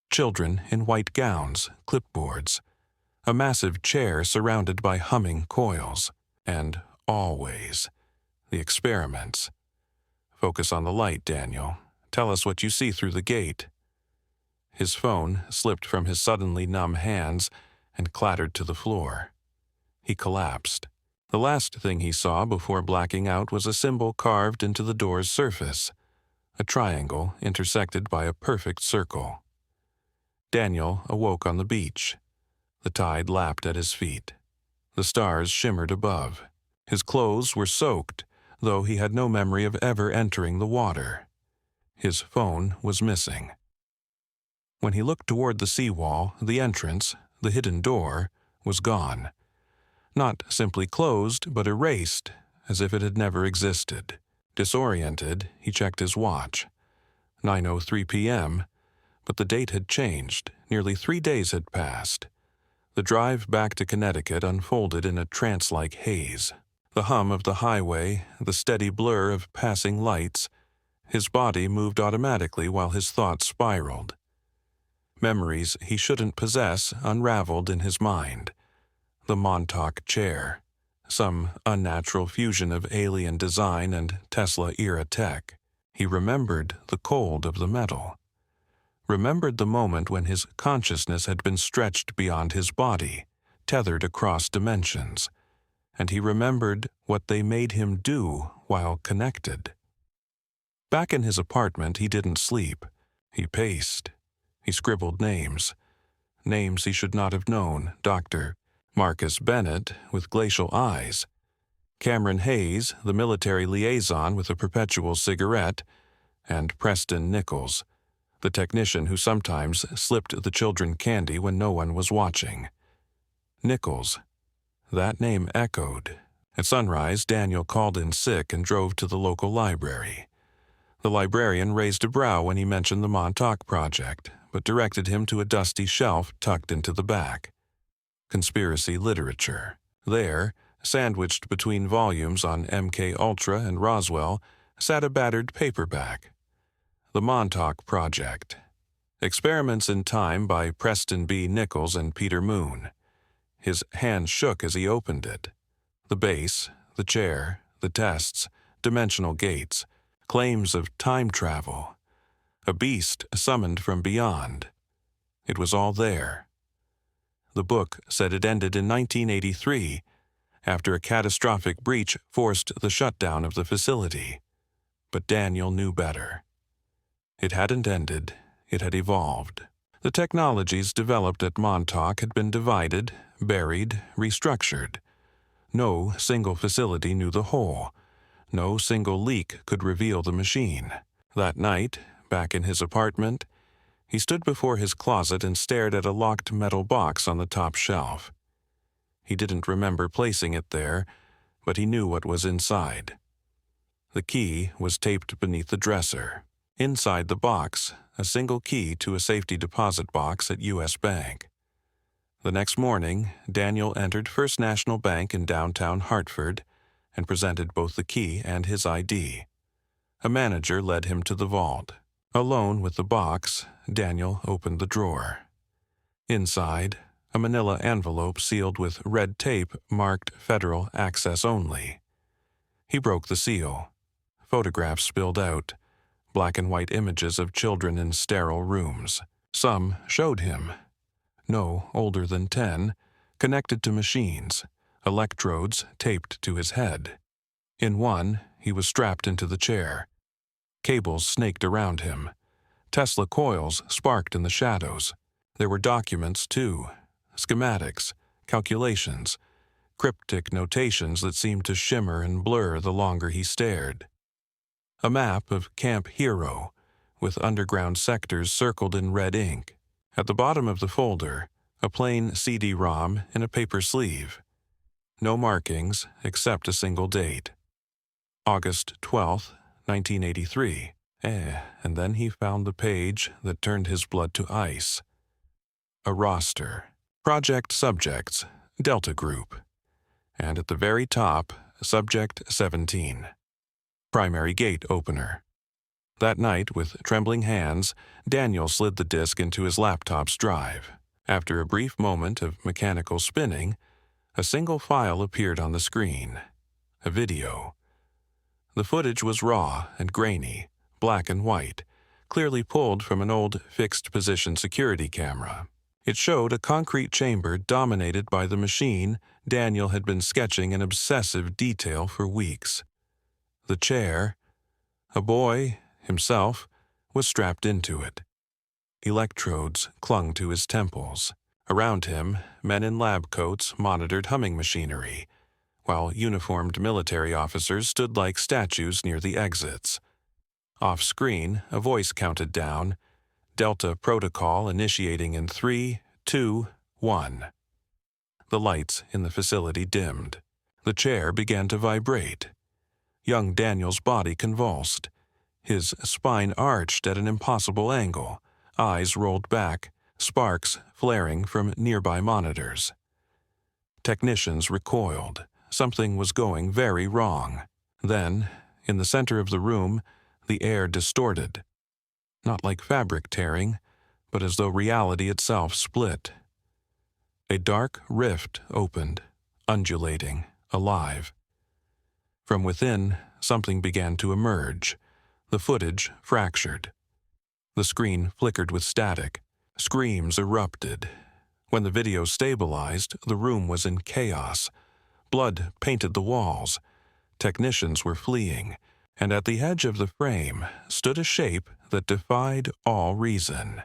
Children in white gowns, clipboards, a massive chair surrounded by humming coils, and always, the experiments. Focus on the light, Daniel. Tell us what you see through the gate. His phone slipped from his suddenly numb hands and clattered to the floor. He collapsed. The last thing he saw before blacking out was a symbol carved into the door's surface, a triangle intersected by a perfect circle. Daniel awoke on the beach. The tide lapped at his feet. The stars shimmered above. His clothes were soaked, though he had no memory of ever entering the water. His phone was missing. When he looked toward the seawall, the entrance, the hidden door, was gone. Not simply closed, but erased, as if it had never existed. Disoriented, he checked his watch. 9:03 p.m., but the date had changed. Nearly 3 days had passed. The drive back to Connecticut unfolded in a trance-like haze. The hum of the highway, the steady blur of passing lights. His body moved automatically while his thoughts spiraled. Memories he shouldn't possess unraveled in his mind. The Montauk chair, some unnatural fusion of alien design and Tesla-era tech. He remembered the cold of the metal, remembered the moment when his consciousness had been stretched beyond his body, tethered across dimensions, and he remembered what they made him do while connected. Back in his apartment, he didn't sleep. He paced. He scribbled names he should not have known: Dr. Marcus Bennett, with glacial eyes; Cameron Hayes, the military liaison with a perpetual cigarette; and Preston Nichols, the technician who sometimes slipped the children candy when no one was watching. Nichols. That name echoed. At sunrise, Daniel called in sick and drove to the local library. The librarian raised a brow when he mentioned the Montauk Project, but directed him to a dusty shelf tucked into the back. Conspiracy literature. There, sandwiched between volumes on MK Ultra and Roswell, sat a battered paperback. The Montauk Project. Experiments in Time by Preston B. Nichols and Peter Moon. His hand shook as he opened it. The base, the chair, the tests, dimensional gates, claims of time travel. A beast summoned from beyond. It was all there. The book said it ended in 1983, after a catastrophic breach forced the shutdown of the facility. But Daniel knew better. It hadn't ended, it had evolved. The technologies developed at Montauk had been divided, buried, restructured. No single facility knew the whole. No single leak could reveal the machine. That night, back in his apartment, he stood before his closet and stared at a locked metal box on the top shelf. He didn't remember placing it there, but he knew what was inside. The key was taped beneath the dresser. Inside the box, a single key to a safety deposit box at U.S. Bank. The next morning, Daniel entered First National Bank in downtown Hartford and presented both the key and his ID. A manager led him to the vault. Alone with the box, Daniel opened the drawer. Inside, a manila envelope sealed with red tape marked Federal Access Only. He broke the seal. Photographs spilled out, black and white images of children in sterile rooms. Some showed him. No older than 10, connected to machines, electrodes taped to his head. In one, he was strapped into the chair. Cables snaked around him. Tesla coils sparked in the shadows. There were documents, too. Schematics, calculations, cryptic notations that seemed to shimmer and blur the longer he stared. A map of Camp Hero, with underground sectors circled in red ink. At the bottom of the folder, a plain CD-ROM in a paper sleeve. No markings except a single date. August 12th, 1983. And then he found the page that turned his blood to ice. A roster. Project subjects, Delta Group. And at the very top, Subject 17. Primary gate opener. That night, with trembling hands, Daniel slid the disk into his laptop's drive. After a brief moment of mechanical spinning, a single file appeared on the screen. A video. The footage was raw and grainy, black and white, clearly pulled from an old fixed-position security camera. It showed a concrete chamber dominated by the machine Daniel had been sketching in obsessive detail for weeks. The chair, a boy, himself, was strapped into it. Electrodes clung to his temples. Around him, men in lab coats monitored humming machinery, while uniformed military officers stood like statues near the exits. Off-screen, a voice counted down, Delta Protocol initiating in 3, 2, 1. The lights in the facility dimmed. The chair began to vibrate. Young Daniel's body convulsed. His spine arched at an impossible angle, eyes rolled back, sparks flaring from nearby monitors. Technicians recoiled. Something was going very wrong. Then, in the center of the room, the air distorted. Not like fabric tearing, but as though reality itself split. A dark rift opened, undulating, alive. From within, something began to emerge. The footage fractured. The screen flickered with static. Screams erupted. When the video stabilized, the room was in chaos. Blood painted the walls. Technicians were fleeing, and at the edge of the frame stood a shape that defied all reason.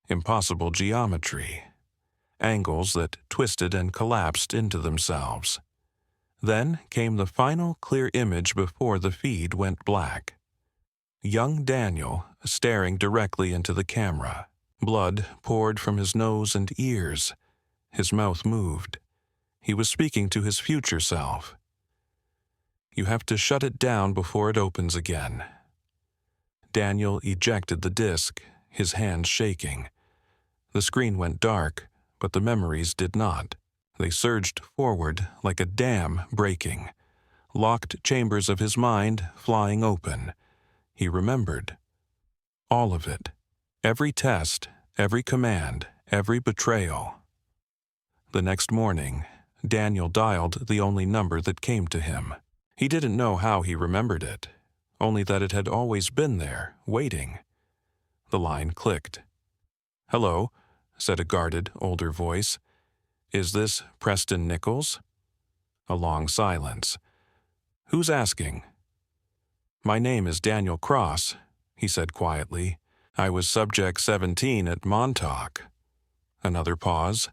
Impossible geometry. Angles that twisted and collapsed into themselves. Then came the final clear image before the feed went black. Young Daniel staring directly into the camera. Blood poured from his nose and ears. His mouth moved. He was speaking to his future self. "You have to shut it down before it opens again." Daniel ejected the disc, his hands shaking. The screen went dark, but the memories did not. They surged forward like a dam breaking. Locked chambers of his mind flying open. He remembered. All of it. Every test, every command, every betrayal. The next morning, Daniel dialed the only number that came to him. He didn't know how he remembered it, only that it had always been there, waiting. The line clicked. "Hello," said a guarded, older voice. "Is this Preston Nichols?" A long silence. "Who's asking?" "My name is Daniel Cross," he said quietly. "I was Subject 17 at Montauk." Another pause,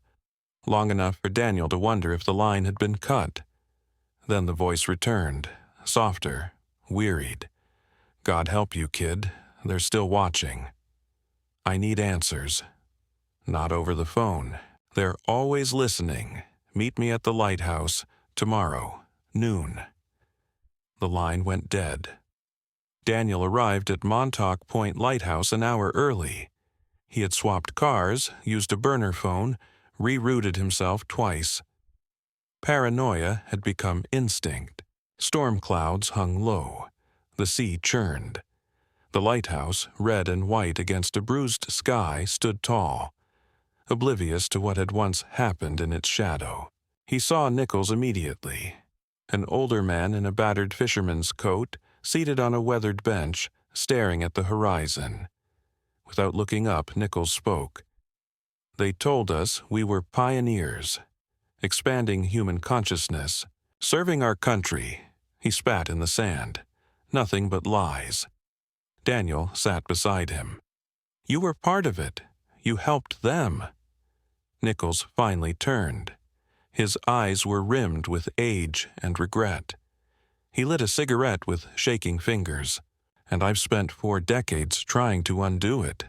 long enough for Daniel to wonder if the line had been cut. Then the voice returned, softer, wearied. "God help you, kid. They're still watching." "I need answers." "Not over the phone. They're always listening. Meet me at the lighthouse tomorrow, noon." The line went dead. Daniel arrived at Montauk Point Lighthouse an hour early. He had swapped cars, used a burner phone, rerouted himself twice. Paranoia had become instinct. Storm clouds hung low. The sea churned. The lighthouse, red and white against a bruised sky, stood tall, oblivious to what had once happened in its shadow. He saw Nichols immediately. An older man in a battered fisherman's coat, seated on a weathered bench, staring at the horizon. Without looking up, Nichols spoke. "They told us we were pioneers, expanding human consciousness, serving our country." He spat in the sand. "Nothing but lies." Daniel sat beside him. "You were part of it. You helped them." Nichols finally turned. His eyes were rimmed with age and regret. He lit a cigarette with shaking fingers. "And I've spent 4 decades trying to undo it."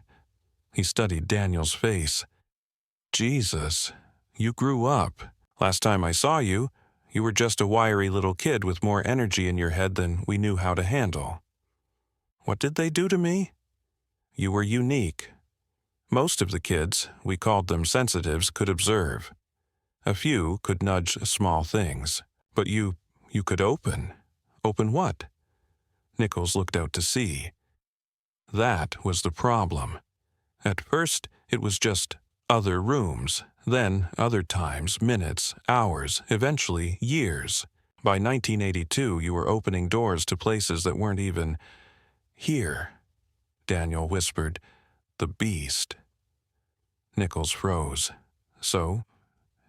He studied Daniel's face. "Jesus, you grew up. Last time I saw you, you were just a wiry little kid with more energy in your head than we knew how to handle." "What did they do to me?" "You were unique. Most of the kids, we called them sensitives, could observe. A few could nudge small things. But you could open. Open what?" Nichols looked out to sea. That was the problem. At first, it was just other rooms, then other times, minutes, hours, eventually years. By 1982, you were opening doors to places that weren't even here. Daniel whispered, "The beast." Nichols froze. "So,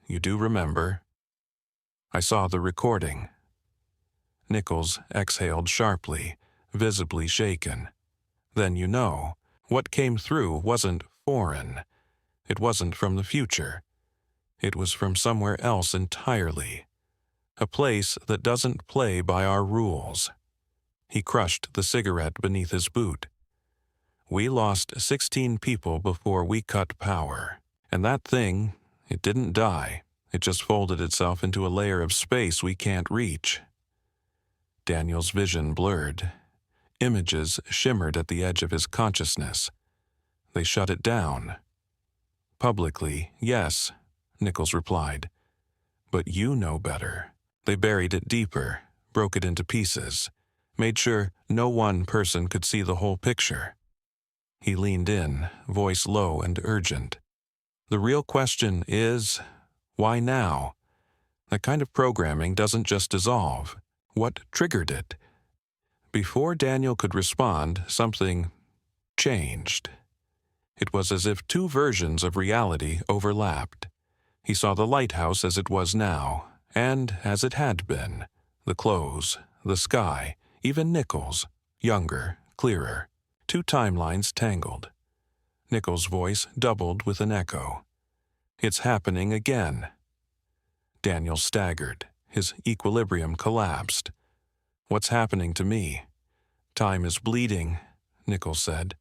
you do remember?" "I saw the recording." Nichols exhaled sharply, visibly shaken. "Then you know, what came through wasn't foreign. It wasn't from the future. It was from somewhere else entirely. A place that doesn't play by our rules." He crushed the cigarette beneath his boot. "We lost 16 people before we cut power. And that thing, it didn't die. It just folded itself into a layer of space we can't reach." Daniel's vision blurred. Images shimmered at the edge of his consciousness. "They shut it down." "Publicly, yes," Nichols replied. "But you know better. They buried it deeper, broke it into pieces, made sure no one person could see the whole picture." He leaned in, voice low and urgent. "The real question is, why now? That kind of programming doesn't just dissolve. What triggered it? Before Daniel could respond, something changed. It was as if two versions of reality overlapped. He saw the lighthouse as it was now, and as it had been. The clothes, the sky, even Nichols, younger, clearer. Two timelines tangled. Nichols' voice doubled with an echo. "It's happening again." Daniel staggered. His equilibrium collapsed. "What's happening to me?" "Time is bleeding," Nichols said.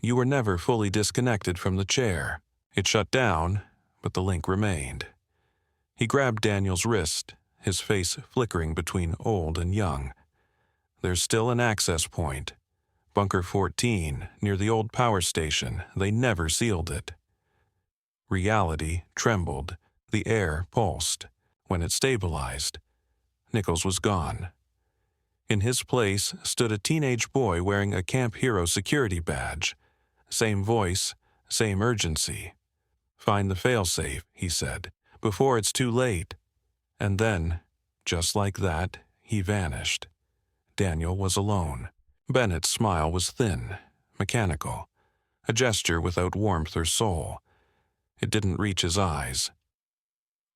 "You were never fully disconnected from the chair. It shut down, but the link remained." He grabbed Daniel's wrist, his face flickering between old and young. "There's still an access point. Bunker 14, near the old power station. They never sealed it." Reality trembled. The air pulsed. When it stabilized, Nichols was gone. In his place stood a teenage boy wearing a Camp Hero security badge. Same voice, same urgency. "Find the failsafe," he said, "before it's too late." And then, just like that, he vanished. Daniel was alone. Bennett's smile was thin, mechanical, a gesture without warmth or soul. It didn't reach his eyes.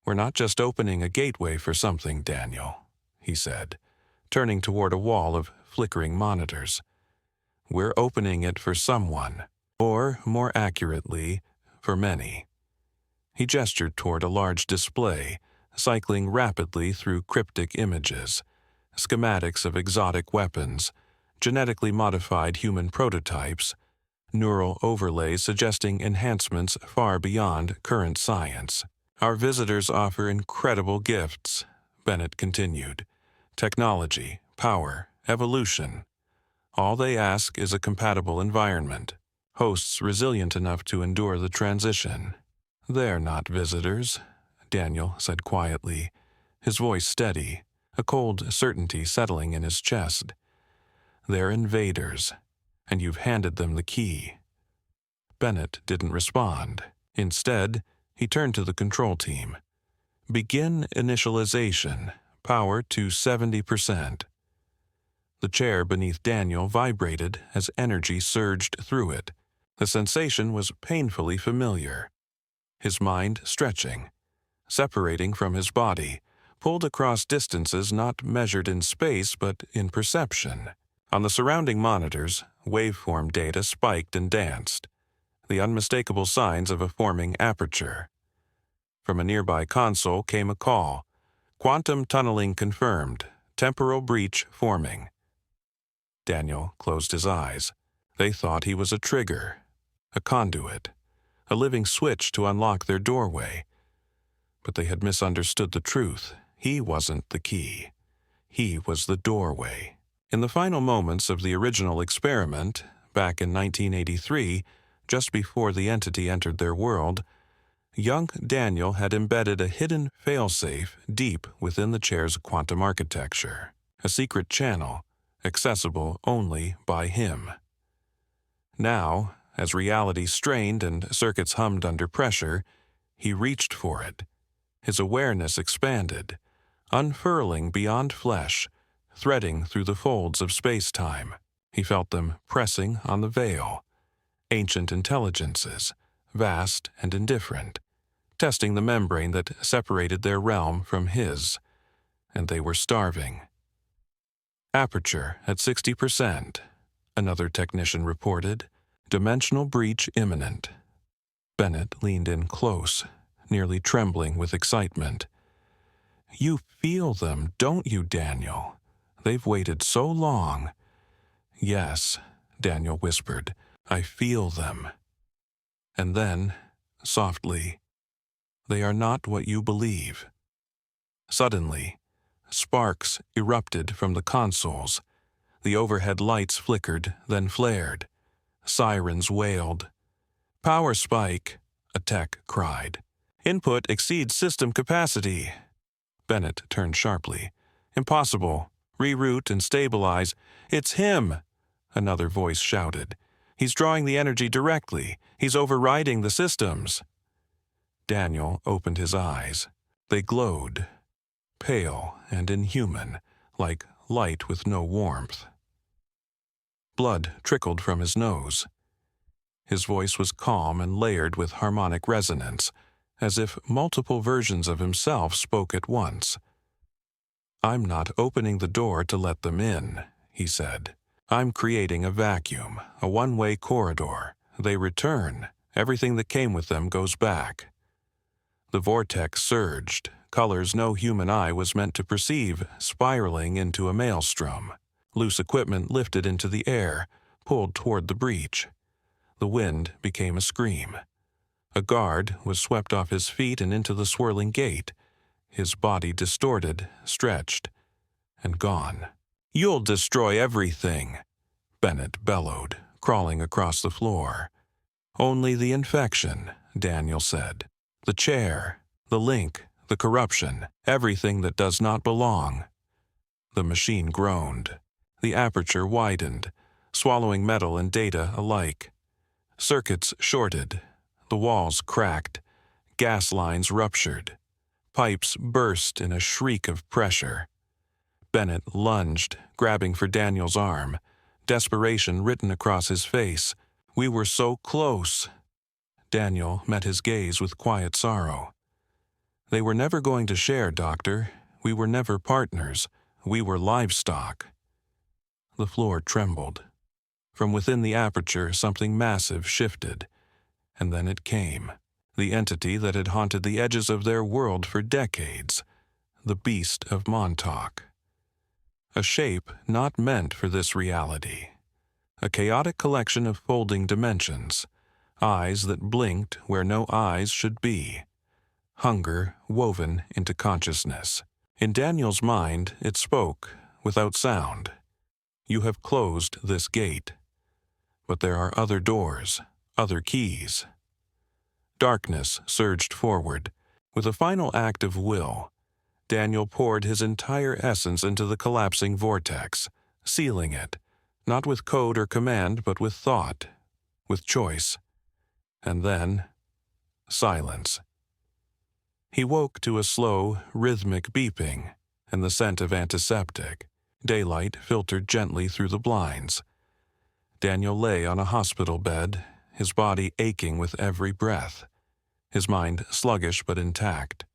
"We're not just opening a gateway for something, Daniel," he said, turning toward a wall of flickering monitors. "We're opening it for someone, or, more accurately, for many." He gestured toward a large display, cycling rapidly through cryptic images, schematics of exotic weapons, genetically modified human prototypes, neural overlays suggesting enhancements far beyond current science. "Our visitors offer incredible gifts," Bennett continued. "Technology, power, evolution. All they ask is a compatible environment, hosts resilient enough to endure the transition." "They're not visitors," Daniel said quietly, his voice steady, a cold certainty settling in his chest. "They're invaders, and you've handed them the key." Bennett didn't respond. Instead, he turned to the control team. "Begin initialization. Power to 70%. The chair beneath Daniel vibrated as energy surged through it. The sensation was painfully familiar. His mind stretching, separating from his body, pulled across distances not measured in space but in perception. On the surrounding monitors, waveform data spiked and danced, the unmistakable signs of a forming aperture. From a nearby console came a call. "Quantum tunneling confirmed. Temporal breach forming." Daniel closed his eyes. They thought he was a trigger, a conduit, a living switch to unlock their doorway. But they had misunderstood the truth. He wasn't the key. He was the doorway. In the final moments of the original experiment, back in 1983, just before the entity entered their world, young Daniel had embedded a hidden failsafe deep within the chair's quantum architecture, a secret channel, accessible only by him. Now, as reality strained and circuits hummed under pressure, he reached for it. His awareness expanded, unfurling beyond flesh, threading through the folds of space-time. He felt them pressing on the veil. Ancient intelligences, vast and indifferent, testing the membrane that separated their realm from his, and they were starving. "Aperture at 60%, another technician reported. "Dimensional breach imminent." Bennett leaned in close, nearly trembling with excitement. "You feel them, don't you, Daniel? They've waited so long." "Yes," Daniel whispered, "I feel them." And then, softly, "They are not what you believe." Suddenly, sparks erupted from the consoles. The overhead lights flickered, then flared. Sirens wailed. "Power spike," a tech cried. "Input exceeds system capacity." Bennett turned sharply. "Impossible. Reroute and stabilize." "It's him," another voice shouted. "He's drawing the energy directly. He's overriding the systems." Daniel opened his eyes. They glowed, pale and inhuman, like light with no warmth. Blood trickled from his nose. His voice was calm and layered with harmonic resonance, as if multiple versions of himself spoke at once. "I'm not opening the door to let them in," he said. "I'm creating a vacuum, a one-way corridor. They return. Everything that came with them goes back." The vortex surged, colors no human eye was meant to perceive, spiraling into a maelstrom. Loose equipment lifted into the air, pulled toward the breach. The wind became a scream. A guard was swept off his feet and into the swirling gate, his body distorted, stretched, and gone. "You'll destroy everything," Bennett bellowed, crawling across the floor. "Only the infection," Daniel said. "The chair, the link, the corruption, everything that does not belong." The machine groaned. The aperture widened, swallowing metal and data alike. Circuits shorted. The walls cracked. Gas lines ruptured. Pipes burst in a shriek of pressure. Bennett lunged, grabbing for Daniel's arm, desperation written across his face. "We were so close." Daniel met his gaze with quiet sorrow. "They were never going to share, Doctor. We were never partners. We were livestock." The floor trembled. From within the aperture, something massive shifted. And then it came. The entity that had haunted the edges of their world for decades. The Beast of Montauk. A shape not meant for this reality. A chaotic collection of folding dimensions. Eyes that blinked where no eyes should be. Hunger woven into consciousness. In Daniel's mind, it spoke, without sound. "You have closed this gate. But there are other doors, other keys." Darkness surged forward. With a final act of will, Daniel poured his entire essence into the collapsing vortex, sealing it, not with code or command, but with thought, with choice. And then, silence. He woke to a slow, rhythmic beeping and the scent of antiseptic. Daylight filtered gently through the blinds. Daniel lay on a hospital bed, his body aching with every breath, his mind sluggish but intact.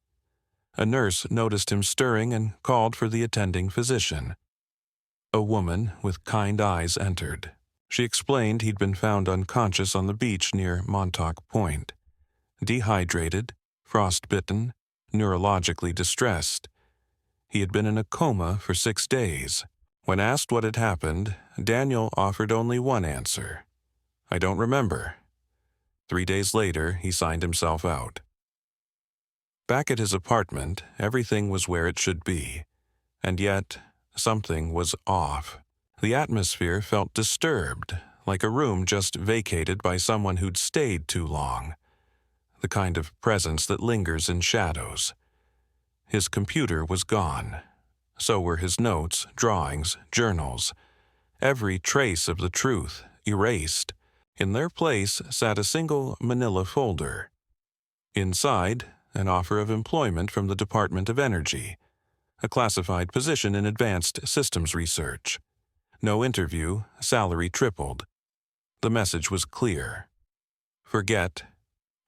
A nurse noticed him stirring and called for the attending physician. A woman with kind eyes entered. She explained he'd been found unconscious on the beach near Montauk Point. Dehydrated, frostbitten, neurologically distressed. He had been in a coma for 6 days. When asked what had happened, Daniel offered only one answer. "I don't remember." 3 days later, he signed himself out. Back at his apartment, everything was where it should be. And yet, something was off. The atmosphere felt disturbed, like a room just vacated by someone who'd stayed too long. The kind of presence that lingers in shadows. His computer was gone. So were his notes, drawings, journals. Every trace of the truth erased. In their place sat a single manila folder. Inside, an offer of employment from the Department of Energy, a classified position in advanced systems research. No interview, salary tripled. The message was clear. Forget,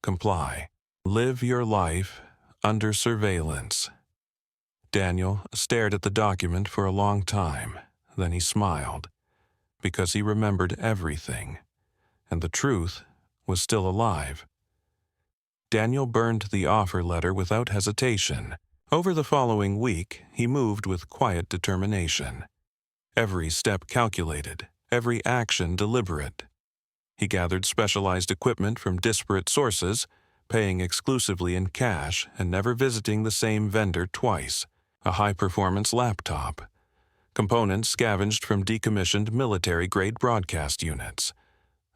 comply. Live your life under surveillance. Daniel stared at the document for a long time, then he smiled, because he remembered everything, and the truth was still alive. Daniel burned the offer letter without hesitation. Over the following week, he moved with quiet determination. Every step calculated, every action deliberate. He gathered specialized equipment from disparate sources, paying exclusively in cash and never visiting the same vendor twice. A high-performance laptop. Components scavenged from decommissioned military-grade broadcast units.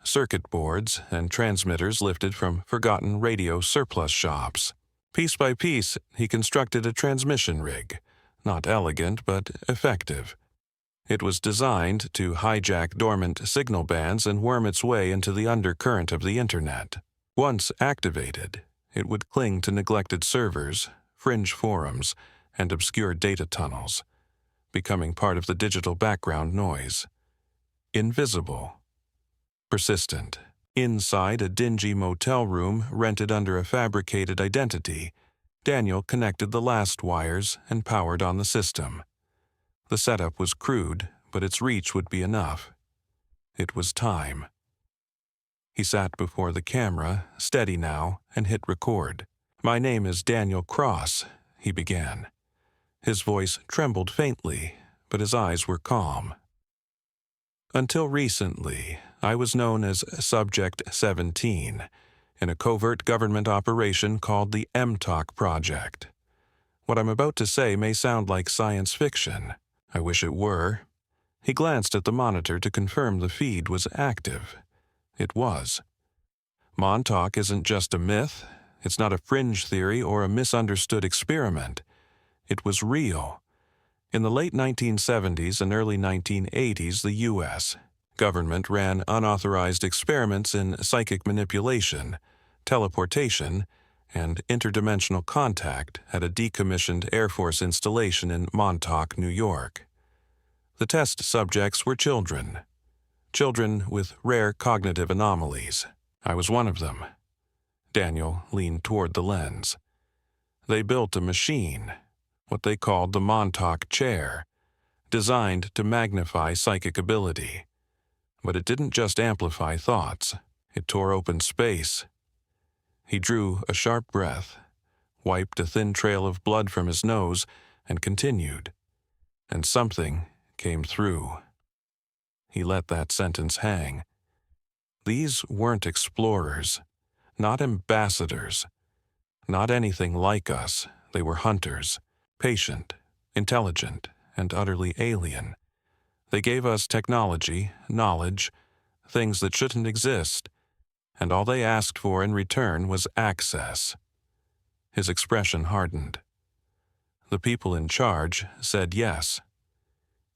Circuit boards and transmitters lifted from forgotten radio surplus shops. Piece by piece, he constructed a transmission rig, not elegant but effective. It was designed to hijack dormant signal bands and worm its way into the undercurrent of the Internet. Once activated, it would cling to neglected servers, fringe forums, and obscure data tunnels, becoming part of the digital background noise. Invisible. Persistent. Inside a dingy motel room rented under a fabricated identity, Daniel connected the last wires and powered on the system. The setup was crude, but its reach would be enough. It was time. He sat before the camera, steady now, and hit record. "My name is Daniel Cross," he began. His voice trembled faintly, but his eyes were calm. "Until recently, I was known as Subject 17 in a covert government operation called the MTOC Project. What I'm about to say may sound like science fiction. I wish it were." He glanced at the monitor to confirm the feed was active. It was. Montauk isn't just a myth. It's not a fringe theory or a misunderstood experiment. It was real. In the late 1970s and early 1980s, the U.S. government ran unauthorized experiments in psychic manipulation, teleportation, and interdimensional contact at a decommissioned Air Force installation in Montauk, New York. The test subjects were children with rare cognitive anomalies. I was one of them. Daniel leaned toward the lens. They built a machine, what they called the Montauk chair, designed to magnify psychic ability. But it didn't just amplify thoughts. It tore open space. He drew a sharp breath, wiped a thin trail of blood from his nose, and continued. And something came through. He let that sentence hang. These weren't explorers, not ambassadors, not anything like us. They were hunters, patient, intelligent, and utterly alien. They gave us technology, knowledge, things that shouldn't exist, and all they asked for in return was access. His expression hardened. The people in charge said yes.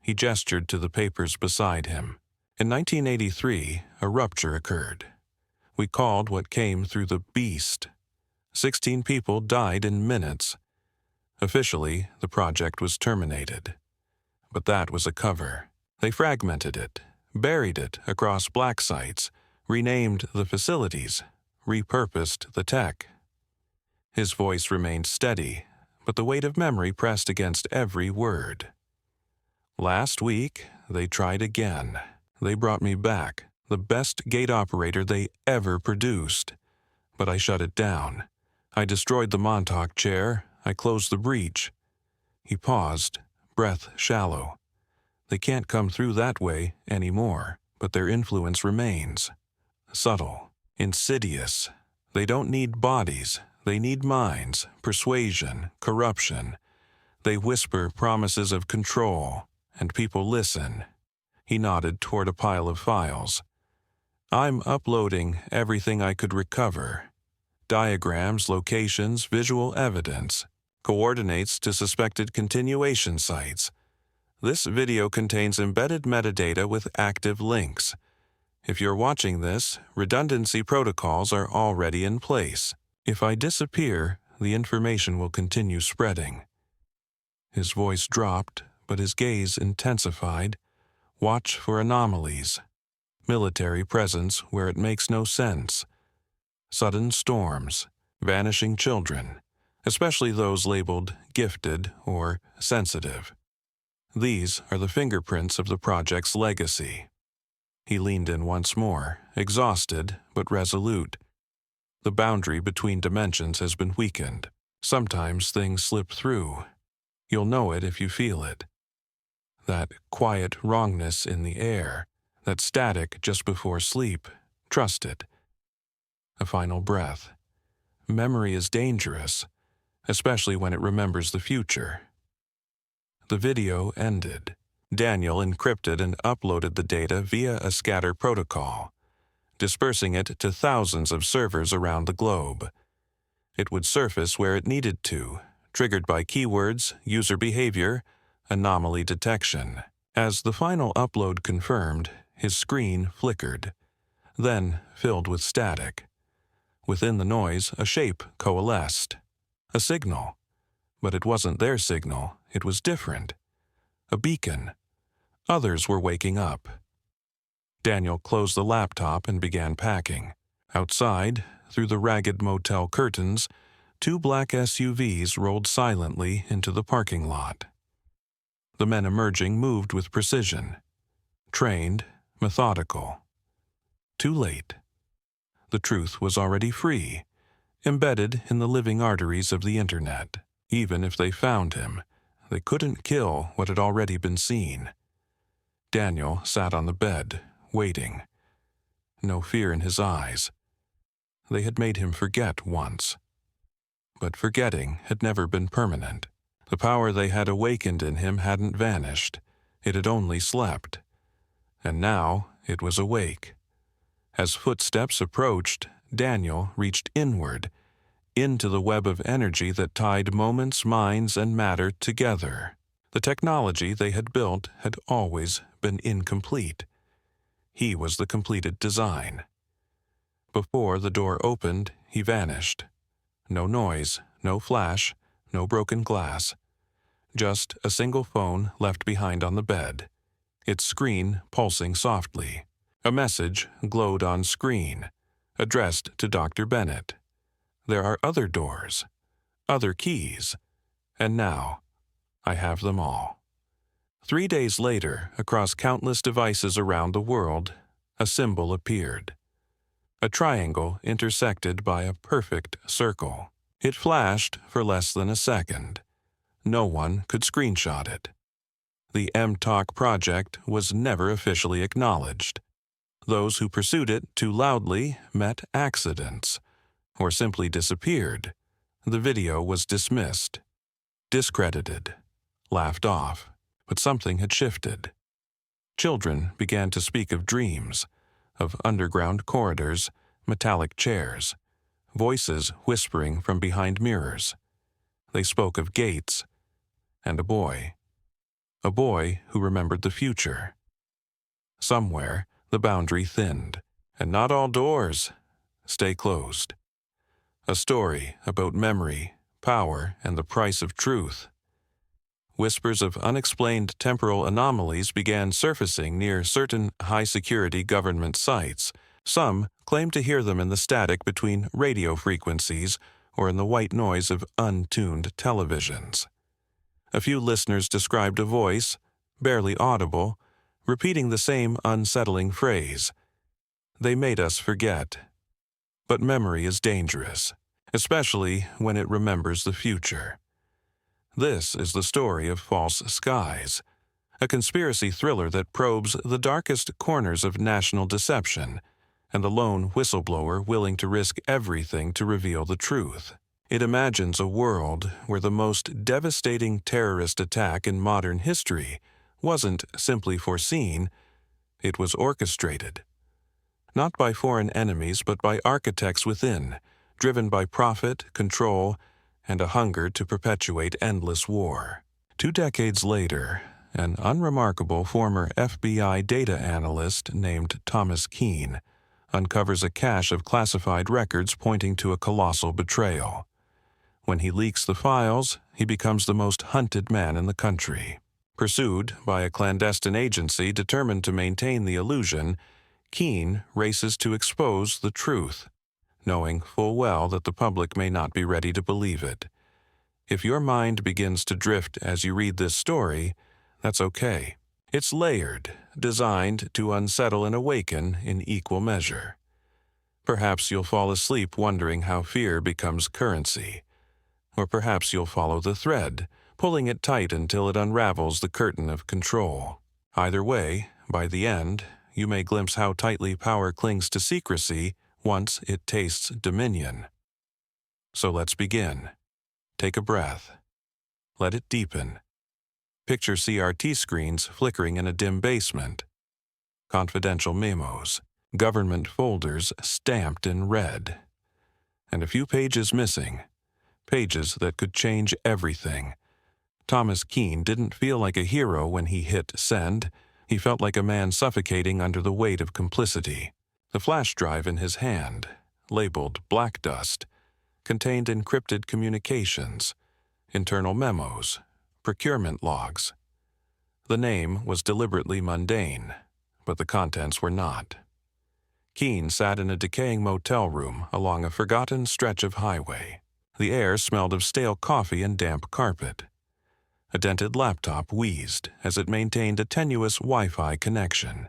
He gestured to the papers beside him. In 1983, a rupture occurred. We called what came through the beast. 16 people died in minutes. Officially, the project was terminated. But that was a cover. They fragmented it, buried it across black sites, renamed the facilities, repurposed the tech. His voice remained steady, but the weight of memory pressed against every word. "Last week, they tried again. They brought me back, the best gate operator they ever produced. But I shut it down. I destroyed the Montauk chair. I closed the breach." He paused, breath shallow. "They can't come through that way anymore, but their influence remains. Subtle, insidious. They don't need bodies. They need minds, persuasion, corruption. They whisper promises of control, and people listen." He nodded toward a pile of files. "I'm uploading everything I could recover. Diagrams, locations, visual evidence, coordinates to suspected continuation sites. This video contains embedded metadata with active links. If you're watching this, redundancy protocols are already in place. If I disappear, the information will continue spreading." His voice dropped, but his gaze intensified. "Watch for anomalies. Military presence where it makes no sense. Sudden storms, vanishing children, especially those labeled gifted or sensitive. These are the fingerprints of the project's legacy." He leaned in once more, exhausted but resolute. "The boundary between dimensions has been weakened. Sometimes things slip through. You'll know it if you feel it. That quiet wrongness in the air, that static just before sleep. Trust it." A final breath. Memory is dangerous, especially when it remembers the future. The video ended. Daniel encrypted and uploaded the data via a scatter protocol, dispersing it to thousands of servers around the globe. It would surface where it needed to, triggered by keywords, user behavior, anomaly detection. As the final upload confirmed, his screen flickered, then filled with static. Within the noise, a shape coalesced. A signal. But it wasn't their signal, it was different. A beacon. Others were waking up. Daniel closed the laptop and began packing. Outside, through the ragged motel curtains, 2 black SUVs rolled silently into the parking lot. The men emerging moved with precision. Trained, methodical. Too late. The truth was already free, embedded in the living arteries of the internet. Even if they found him, they couldn't kill what had already been seen. Daniel sat on the bed, waiting. No fear in his eyes. They had made him forget once. But forgetting had never been permanent. The power they had awakened in him hadn't vanished. It had only slept. And now it was awake. As footsteps approached, Daniel reached inward, into the web of energy that tied moments, minds, and matter together. The technology they had built had always been incomplete. He was the completed design. Before the door opened, he vanished. No noise, no flash, no broken glass. Just a single phone left behind on the bed, its screen pulsing softly. A message glowed on screen, addressed to Dr. Bennett. There are other doors, other keys, and now I have them all. 3 days later, across countless devices around the world, a symbol appeared. A triangle intersected by a perfect circle. It flashed for less than a second. No one could screenshot it. The MTalk project was never officially acknowledged. Those who pursued it too loudly met accidents, or simply disappeared. The video was dismissed, discredited, laughed off. But something had shifted. Children began to speak of dreams, of underground corridors, metallic chairs, voices whispering from behind mirrors. They spoke of gates and a boy who remembered the future. Somewhere, the boundary thinned, and not all doors stay closed. A story about memory, power, and the price of truth. Whispers of unexplained temporal anomalies began surfacing near certain high-security government sites. Some claimed to hear them in the static between radio frequencies or in the white noise of untuned televisions. A few listeners described a voice, barely audible, repeating the same unsettling phrase. They made us forget. But memory is dangerous, especially when it remembers the future. This is the story of False Skies, a conspiracy thriller that probes the darkest corners of national deception and the lone whistleblower willing to risk everything to reveal the truth. It imagines a world where the most devastating terrorist attack in modern history wasn't simply foreseen, it was orchestrated. Not by foreign enemies, but by architects within, driven by profit, control, and a hunger to perpetuate endless war. 2 decades later, an unremarkable former FBI data analyst named Thomas Keane uncovers a cache of classified records pointing to a colossal betrayal. When he leaks the files, he becomes the most hunted man in the country. Pursued by a clandestine agency determined to maintain the illusion, Keane races to expose the truth, knowing full well that the public may not be ready to believe it. If your mind begins to drift as you read this story, that's okay. It's layered, designed to unsettle and awaken in equal measure. Perhaps you'll fall asleep wondering how fear becomes currency. Or perhaps you'll follow the thread, pulling it tight until it unravels the curtain of control. Either way, by the end, you may glimpse how tightly power clings to secrecy once it tastes dominion. So let's begin. Take a breath. Let it deepen. Picture CRT screens flickering in a dim basement. Confidential memos, government folders stamped in red. And a few pages missing. Pages that could change everything. Thomas Keane didn't feel like a hero when he hit send. He felt like a man suffocating under the weight of complicity. The flash drive in his hand, labeled Black Dust, contained encrypted communications. internal memos, procurement logs. The name was deliberately mundane, but the contents were not. Keene sat in a decaying motel room along a forgotten stretch of highway. The air smelled of stale coffee and damp carpet. A dented laptop wheezed as it maintained a tenuous Wi-Fi connection.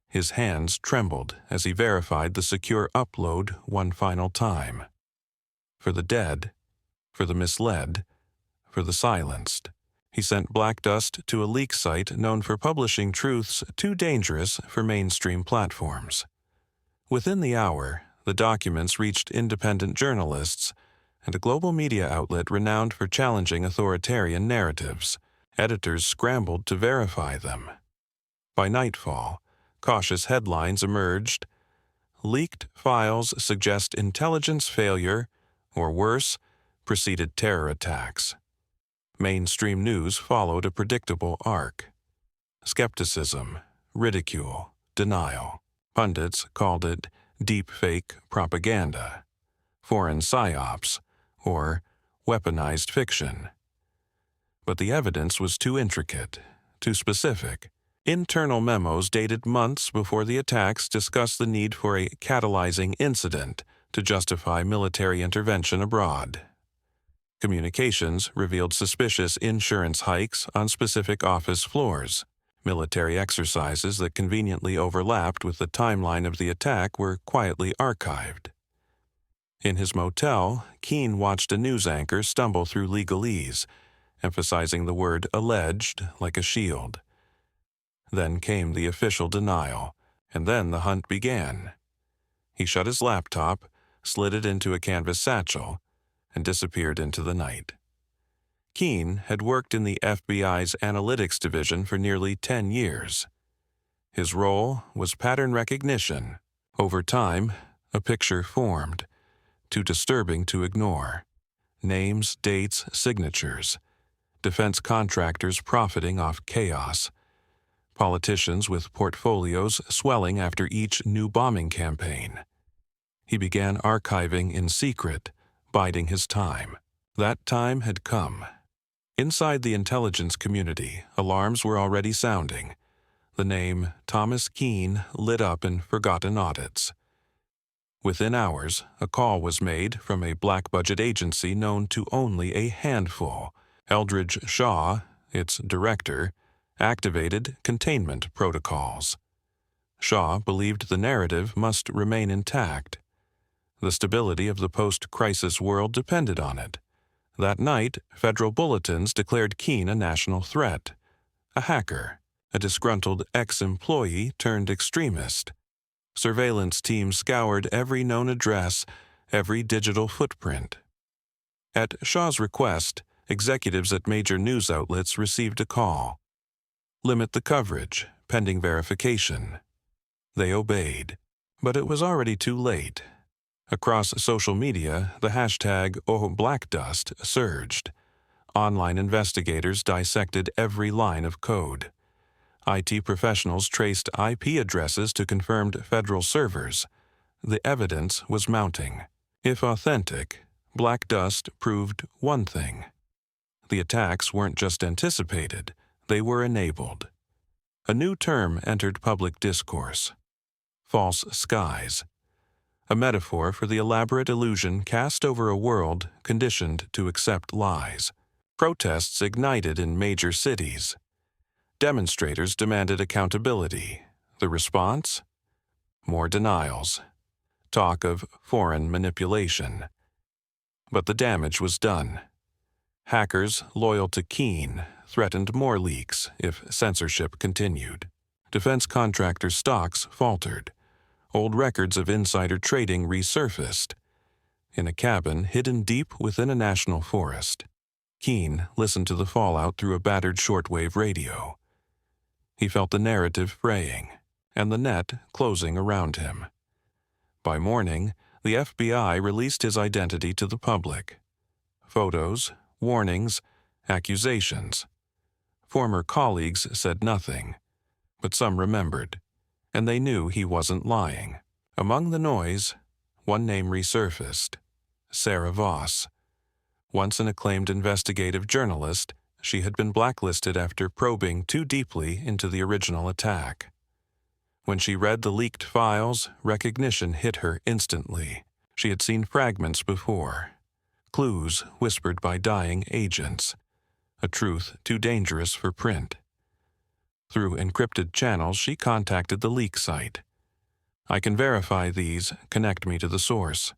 His hands trembled as he verified the secure upload one final time. For the dead, for the misled, for the silenced, he sent black dust to a leak site known for publishing truths too dangerous for mainstream platforms. Within the hour, the documents reached independent journalists and a global media outlet renowned for challenging authoritarian narratives. Editors scrambled to verify them. By nightfall, cautious headlines emerged. Leaked files suggest intelligence failure, or worse, preceded terror attacks. Mainstream news followed a predictable arc. Skepticism, ridicule, denial. Pundits called it deep-fake propaganda, foreign psyops, or weaponized fiction. But the evidence was too intricate, too specific. Internal memos dated months before the attacks discussed the need for a catalyzing incident to justify military intervention abroad. Communications revealed suspicious insurance hikes on specific office floors. Military exercises that conveniently overlapped with the timeline of the attack were quietly archived. In his motel, Keene watched a news anchor stumble through legalese, emphasizing the word alleged like a shield. Then came the official denial, and then the hunt began. He shut his laptop, slid it into a canvas satchel, and disappeared into the night. Keene had worked in the FBI's analytics division for nearly 10 years. His role was pattern recognition. Over time, a picture formed, too disturbing to ignore. Names, dates, signatures. Defense contractors profiting off chaos. Politicians with portfolios swelling after each new bombing campaign. He began archiving in secret, biding his time. That time had come. Inside the intelligence community, alarms were already sounding. The name Thomas Keene lit up in forgotten audits. Within hours, a call was made from a black-budget agency known to only a handful. Eldridge Shaw, its director, activated containment protocols. Shaw believed the narrative must remain intact. The stability of the post-crisis world depended on it. That night, federal bulletins declared Keene a national threat. A hacker, a disgruntled ex-employee turned extremist. Surveillance teams scoured every known address, every digital footprint. At Shaw's request, executives at major news outlets received a call. Limit the coverage, pending verification. They obeyed, but it was already too late. Across social media, the hashtag #BlackDust surged. Online investigators dissected every line of code. IT professionals traced IP addresses to confirmed federal servers. The evidence was mounting. If authentic, Black Dust proved one thing. The attacks weren't just anticipated, they were enabled. A new term entered public discourse: false skies. A metaphor for the elaborate illusion cast over a world conditioned to accept lies. Protests ignited in major cities. Demonstrators demanded accountability. The response? More denials. Talk of foreign manipulation. But the damage was done. Hackers loyal to Keene threatened more leaks if censorship continued. Defense contractor stocks faltered. Old records of insider trading resurfaced. In a cabin hidden deep within a national forest, Keene listened to the fallout through a battered shortwave radio. He felt the narrative fraying, and the net closing around him. By morning, the FBI released his identity to the public. Photos, warnings, accusations. Former colleagues said nothing, but some remembered, and they knew he wasn't lying. Among the noise, one name resurfaced: Sarah Voss. Once an acclaimed investigative journalist, she had been blacklisted after probing too deeply into the original attack. When she read the leaked files, recognition hit her instantly. She had seen fragments before, clues whispered by dying agents, a truth too dangerous for print. Through encrypted channels, she contacted the leak site. "I can verify these. Connect me to the source."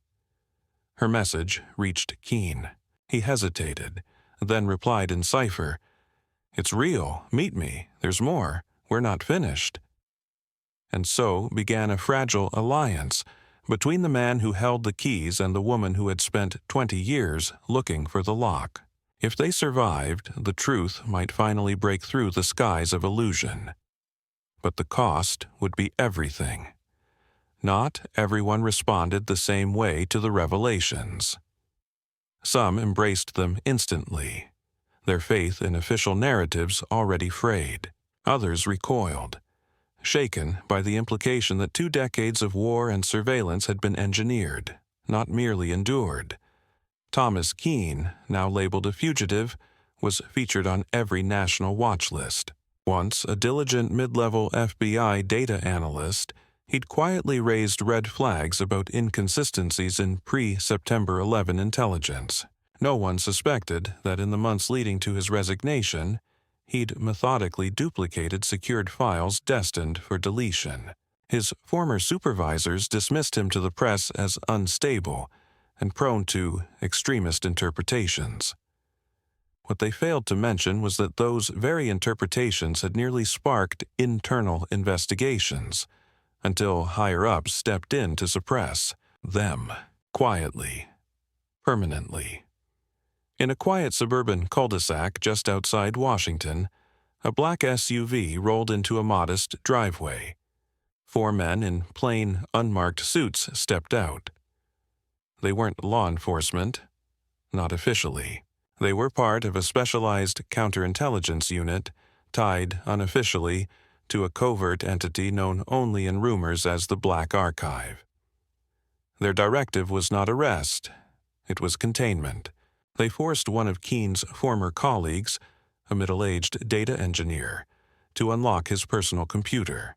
Her message reached Keene. He hesitated, then replied in cipher, "It's real. Meet me. There's more. We're not finished." And so began a fragile alliance between the man who held the keys and the woman who had spent 20 years looking for the lock. If they survived, the truth might finally break through the skies of illusion. But the cost would be everything. Not everyone responded the same way to the revelations. Some embraced them instantly, their faith in official narratives already frayed. Others recoiled, shaken by the implication that 2 decades of war and surveillance had been engineered, not merely endured. Thomas Keene, now labeled a fugitive, was featured on every national watch list. Once a diligent mid-level FBI data analyst, he'd quietly raised red flags about inconsistencies in pre-September 11 intelligence. No one suspected that in the months leading to his resignation, he'd methodically duplicated secured files destined for deletion. His former supervisors dismissed him to the press as unstable and prone to extremist interpretations. What they failed to mention was that those very interpretations had nearly sparked internal investigations, until higher-ups stepped in to suppress them, quietly, permanently. In a quiet suburban cul-de-sac just outside Washington, a black SUV rolled into a modest driveway. 4 men in plain, unmarked suits stepped out. They weren't law enforcement, not officially. They were part of a specialized counterintelligence unit, tied unofficially to a covert entity known only in rumors as the Black Archive. Their directive was not arrest, it was containment. They forced one of Keene's former colleagues, a middle-aged data engineer, to unlock his personal computer.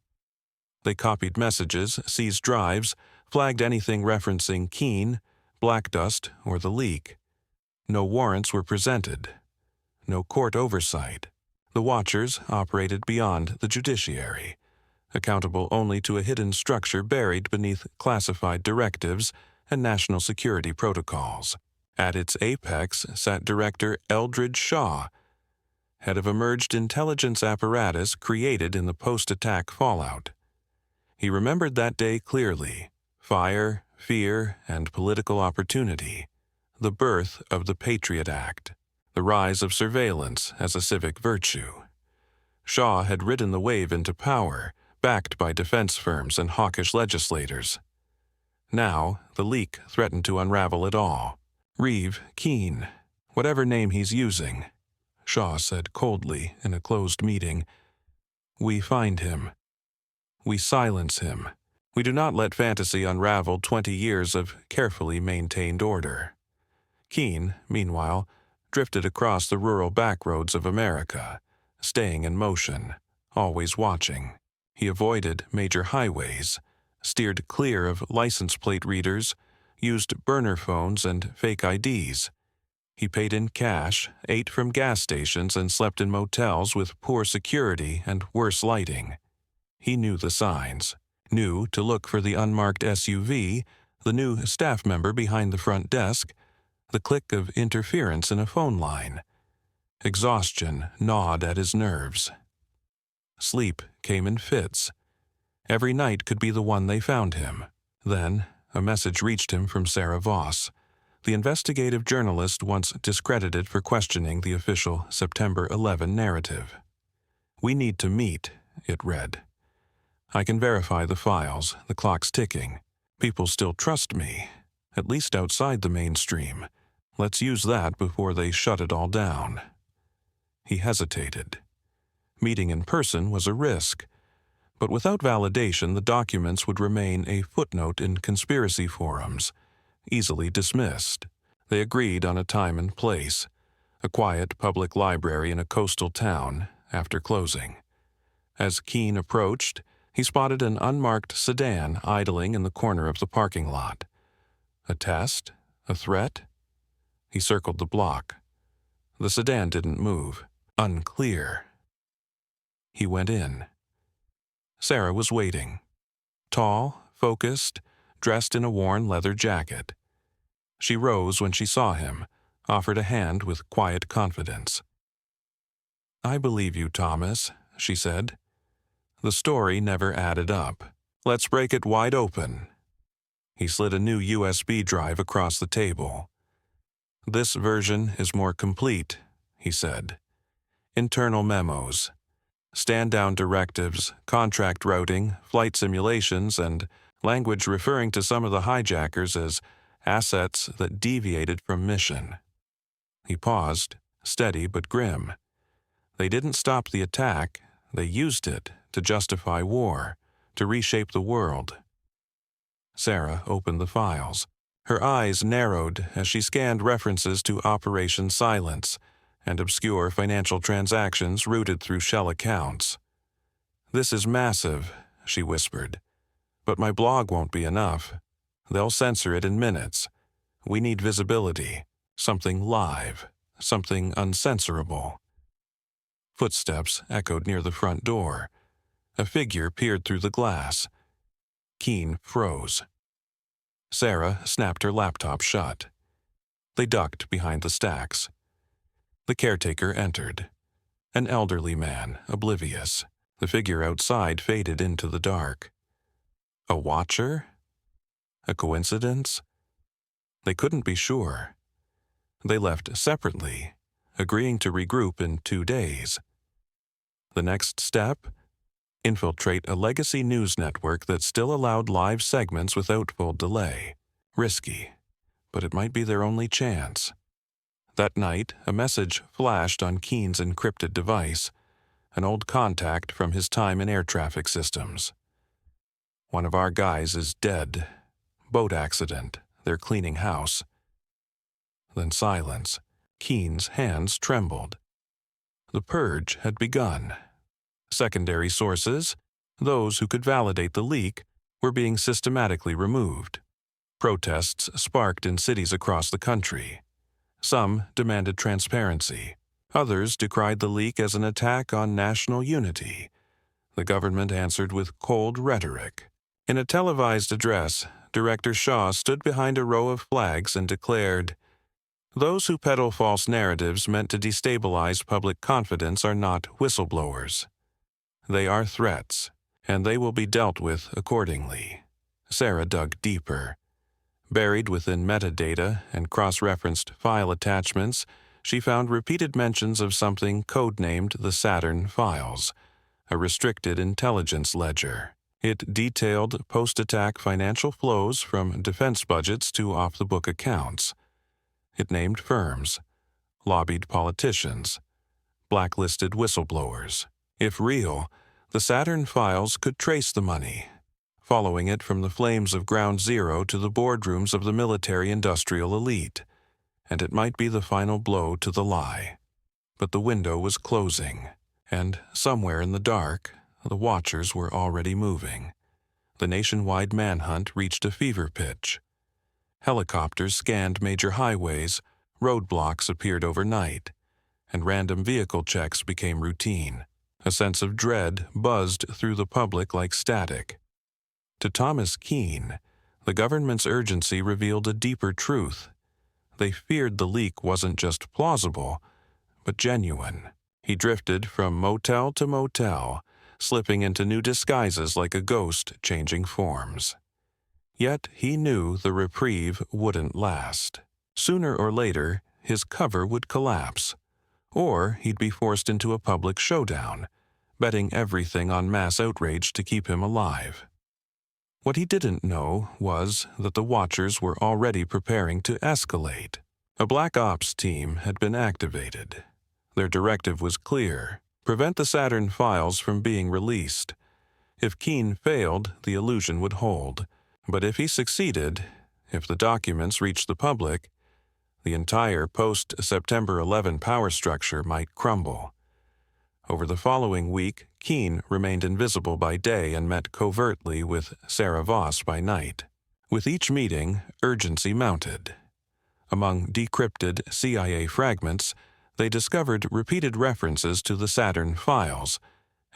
They copied messages, seized drives, flagged anything referencing Keene, Black Dust, or the leak. No warrants were presented. No court oversight. The Watchers operated beyond the judiciary, accountable only to a hidden structure buried beneath classified directives and national security protocols. At its apex sat Director Eldridge Shaw, head of a merged intelligence apparatus created in the post-attack fallout. He remembered that day clearly: fire, fear, and political opportunity, the birth of the Patriot Act, the rise of surveillance as a civic virtue. Shaw had ridden the wave into power, backed by defense firms and hawkish legislators. Now, the leak threatened to unravel it all. "Reeve, Keene, whatever name he's using," Shaw said coldly in a closed meeting, "we find him. We silence him. We do not let fantasy unravel 20 years of carefully maintained order." Keene, meanwhile, drifted across the rural backroads of America, staying in motion, always watching. He avoided major highways, steered clear of license plate readers, used burner phones and fake IDs. He paid in cash, ate from gas stations, and slept in motels with poor security and worse lighting. He knew the signs, knew to look for the unmarked SUV, the new staff member behind the front desk, the click of interference in a phone line. Exhaustion gnawed at his nerves. Sleep came in fits. Every night could be the one they found him. Then, a message reached him from Sarah Voss, the investigative journalist once discredited for questioning the official September 11 narrative. "We need to meet," it read. "I can verify the files, the clock's ticking. People still trust me, at least outside the mainstream. Let's use that before they shut it all down." He hesitated. Meeting in person was a risk, but without validation the documents would remain a footnote in conspiracy forums, easily dismissed. They agreed on a time and place, a quiet public library in a coastal town, after closing. As Keene approached, he spotted an unmarked sedan idling in the corner of the parking lot. A test? A threat? He circled the block. The sedan didn't move. Unclear. He went in. Sarah was waiting. Tall, focused, dressed in a worn leather jacket. She rose when she saw him, offered a hand with quiet confidence. "I believe you, Thomas," she said. The story never added up. "Let's break it wide open." He slid a new USB drive across the table. "This version is more complete," he said. "Internal memos, stand-down directives, contract routing, flight simulations, and language referring to some of the hijackers as assets that deviated from mission." He paused, steady but grim. They didn't stop the attack, they used it to justify war, to reshape the world. Sarah opened the files. Her eyes narrowed as she scanned references to Operation Silence and obscure financial transactions routed through shell accounts. "This is massive," she whispered. "But my blog won't be enough. They'll censor it in minutes. We need visibility, something live, something uncensorable." Footsteps echoed near the front door. A figure peered through the glass. Keene froze. Sarah snapped her laptop shut. They ducked behind the stacks. The caretaker entered. An elderly man, oblivious. The figure outside faded into the dark. A watcher? A coincidence? They couldn't be sure. They left separately, agreeing to regroup in 2 days. The next step? Infiltrate a legacy news network that still allowed live segments without full delay. Risky, but it might be their only chance. That night, a message flashed on Keene's encrypted device, an old contact from his time in air traffic systems. "One of our guys is dead. Boat accident. They're cleaning house." Then silence. Keene's hands trembled. The purge had begun. Secondary sources, those who could validate the leak, were being systematically removed. Protests sparked in cities across the country. Some demanded transparency. Others decried the leak as an attack on national unity. The government answered with cold rhetoric. In a televised address, Director Shaw stood behind a row of flags and declared, "Those who peddle false narratives meant to destabilize public confidence are not whistleblowers. They are threats, and they will be dealt with accordingly." Sarah dug deeper. Buried within metadata and cross-referenced file attachments, she found repeated mentions of something codenamed the Saturn Files, a restricted intelligence ledger. It detailed post-attack financial flows from defense budgets to off-the-book accounts. It named firms, lobbied politicians, blacklisted whistleblowers. If real, the Saturn Files could trace the money, following it from the flames of Ground Zero to the boardrooms of the military-industrial elite, and it might be the final blow to the lie. But the window was closing, and somewhere in the dark, the watchers were already moving. The nationwide manhunt reached a fever pitch. Helicopters scanned major highways, roadblocks appeared overnight, and random vehicle checks became routine. A sense of dread buzzed through the public like static. To Thomas Keene, the government's urgency revealed a deeper truth. They feared the leak wasn't just plausible, but genuine. He drifted from motel to motel, slipping into new disguises like a ghost changing forms. Yet he knew the reprieve wouldn't last. Sooner or later, his cover would collapse, or he'd be forced into a public showdown, betting everything on mass outrage to keep him alive. What he didn't know was that the Watchers were already preparing to escalate. A Black Ops team had been activated. Their directive was clear: prevent the Saturn Files from being released. If Keene failed, the illusion would hold. But if he succeeded, if the documents reached the public, The entire post-September 11 power structure might crumble. Over the following week, Keene remained invisible by day and met covertly with Sarah Voss by night. With each meeting, urgency mounted. Among decrypted CIA fragments, they discovered repeated references to the Saturn files,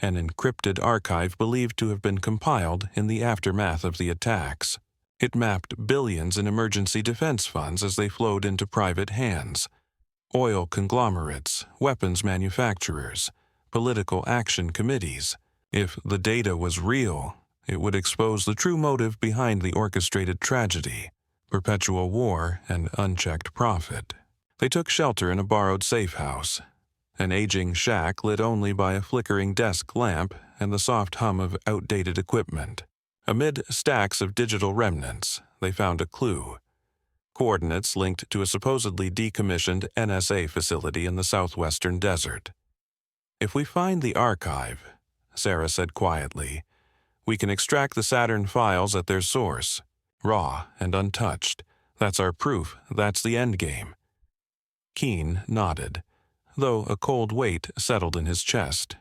an encrypted archive believed to have been compiled in the aftermath of the attacks. It mapped billions in emergency defense funds as they flowed into private hands. Oil conglomerates, weapons manufacturers, political action committees. If the data was real, it would expose the true motive behind the orchestrated tragedy: perpetual war and unchecked profit. They took shelter in a borrowed safe house, an aging shack lit only by a flickering desk lamp and the soft hum of outdated equipment. Amid stacks of digital remnants, they found a clue: coordinates linked to a supposedly decommissioned NSA facility in the southwestern desert. "If we find the archive," Sarah said quietly, "we can extract the Saturn files at their source, raw and untouched. That's our proof. That's the endgame." Keene nodded, though a cold weight settled in his chest.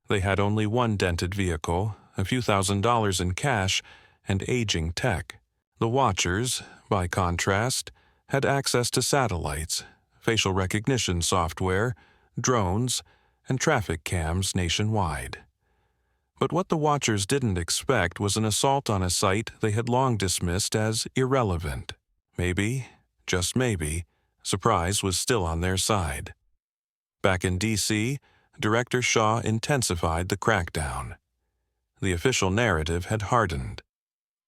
They had only one dented vehicle, a few $1,000s in cash, and aging tech. The Watchers, by contrast, had access to satellites, facial recognition software, drones, and traffic cams nationwide. But what the Watchers didn't expect was an assault on a site they had long dismissed as irrelevant. Maybe, just maybe, surprise was still on their side. Back in D.C., Director Shaw intensified the crackdown. The official narrative had hardened.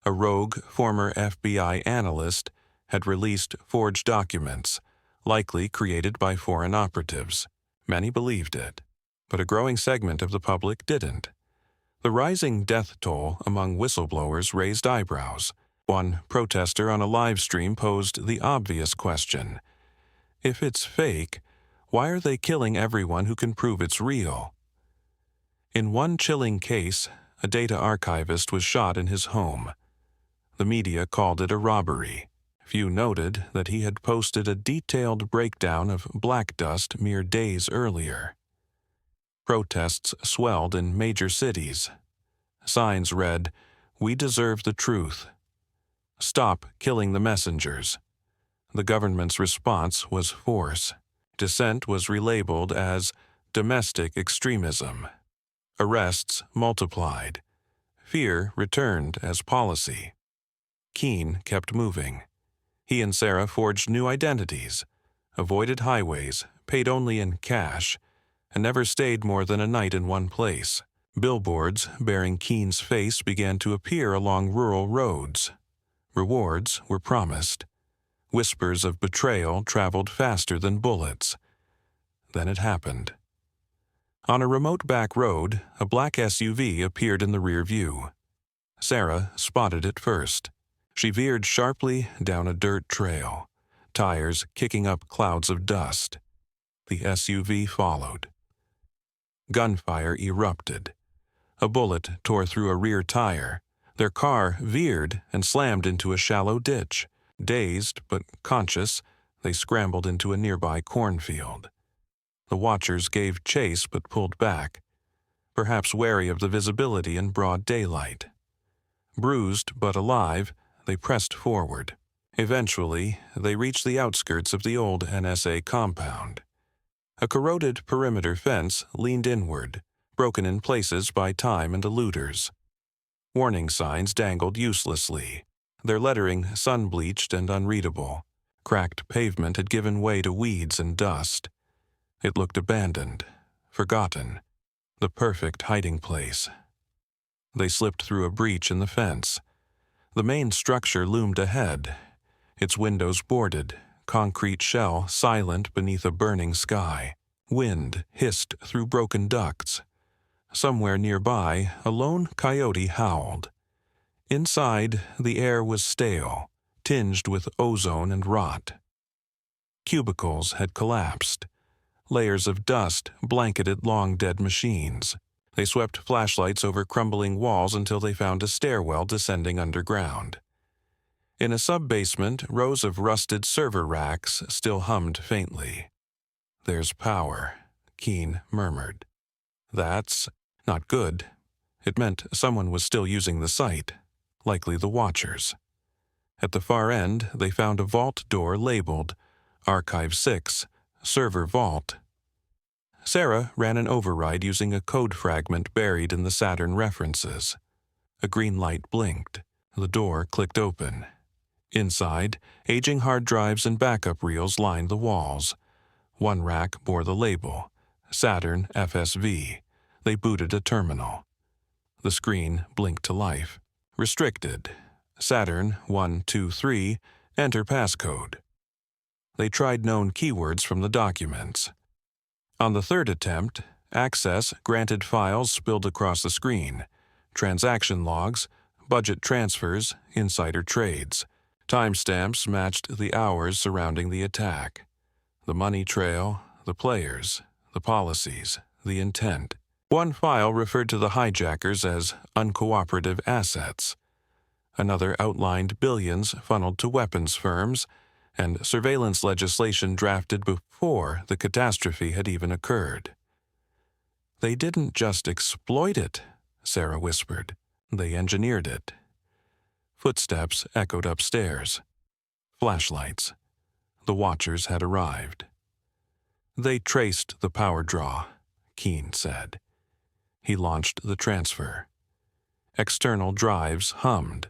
A rogue former FBI analyst had released forged documents, likely created by foreign operatives. Many believed it, but a growing segment of the public didn't. The rising death toll among whistleblowers raised eyebrows. One protester on a live stream posed the obvious question: if it's fake, why are they killing everyone who can prove it's real? In one chilling case, a data archivist was shot in his home. The media called it a robbery. Few noted that he had posted a detailed breakdown of black dust mere days earlier. Protests swelled in major cities. Signs read, "We deserve the truth. Stop killing the messengers." The government's response was force. Dissent was relabeled as domestic extremism. Arrests multiplied. Fear returned as policy. Keene kept moving. He and Sarah forged new identities, avoided highways, paid only in cash, and never stayed more than a night in one place. Billboards bearing Keene's face began to appear along rural roads. Rewards were promised. Whispers of betrayal traveled faster than bullets. Then it happened. On a remote back road, a black SUV appeared in the rear view. Sarah spotted it first. She veered sharply down a dirt trail, tires kicking up clouds of dust. The SUV followed. Gunfire erupted. A bullet tore through a rear tire. Their car veered and slammed into a shallow ditch. Dazed but conscious, they scrambled into a nearby cornfield. The Watchers gave chase but pulled back, perhaps wary of the visibility in broad daylight. Bruised but alive, they pressed forward. Eventually, they reached the outskirts of the old NSA compound. A corroded perimeter fence leaned inward, broken in places by time and the looters. Warning signs dangled uselessly, their lettering sun-bleached and unreadable. Cracked pavement had given way to weeds and dust. It looked abandoned, forgotten, the perfect hiding place. They slipped through a breach in the fence. The main structure loomed ahead, its windows boarded, concrete shell silent beneath a burning sky. Wind hissed through broken ducts. Somewhere nearby, a lone coyote howled. Inside, the air was stale, tinged with ozone and rot. Cubicles had collapsed. Layers of dust blanketed long-dead machines. They swept flashlights over crumbling walls until they found a stairwell descending underground. In a sub-basement, rows of rusted server racks still hummed faintly. "There's power," Keene murmured. "That's not good." It meant someone was still using the site, likely the Watchers. At the far end, they found a vault door labeled Archive 6, Server Vault. Sarah ran an override using a code fragment buried in the Saturn references. A green light blinked. The door clicked open. Inside, aging hard drives and backup reels lined the walls. One rack bore the label, Saturn FSV. They booted a terminal. The screen blinked to life. Restricted. Saturn 123, enter passcode. They tried known keywords from the documents. On the third attempt, access granted files spilled across the screen. Transaction logs, budget transfers, insider trades. Timestamps matched the hours surrounding the attack. The money trail, the players, the policies, the intent. One file referred to the hijackers as uncooperative assets. Another outlined billions funneled to weapons firms and surveillance legislation drafted before the catastrophe had even occurred. "They didn't just exploit it," Sarah whispered. "They engineered it." Footsteps echoed upstairs. Flashlights. The Watchers had arrived. "They traced the power draw," Keene said. He launched the transfer. External drives hummed.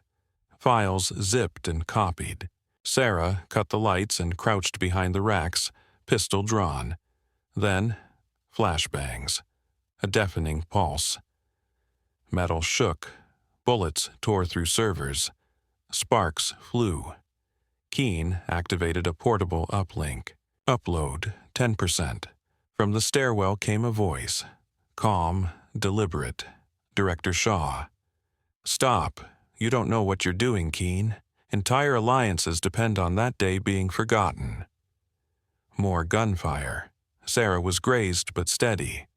Files zipped and copied. Sarah cut the lights and crouched behind the racks, pistol drawn. Then, flashbangs. A deafening pulse. Metal shook. Bullets tore through servers. Sparks flew. Keene activated a portable uplink. "Upload 10%. From the stairwell came a voice. Calm, deliberate. Director Shaw. "Stop. You don't know what you're doing, Keene. Entire alliances depend on that day being forgotten." More gunfire. Sarah was grazed but steady.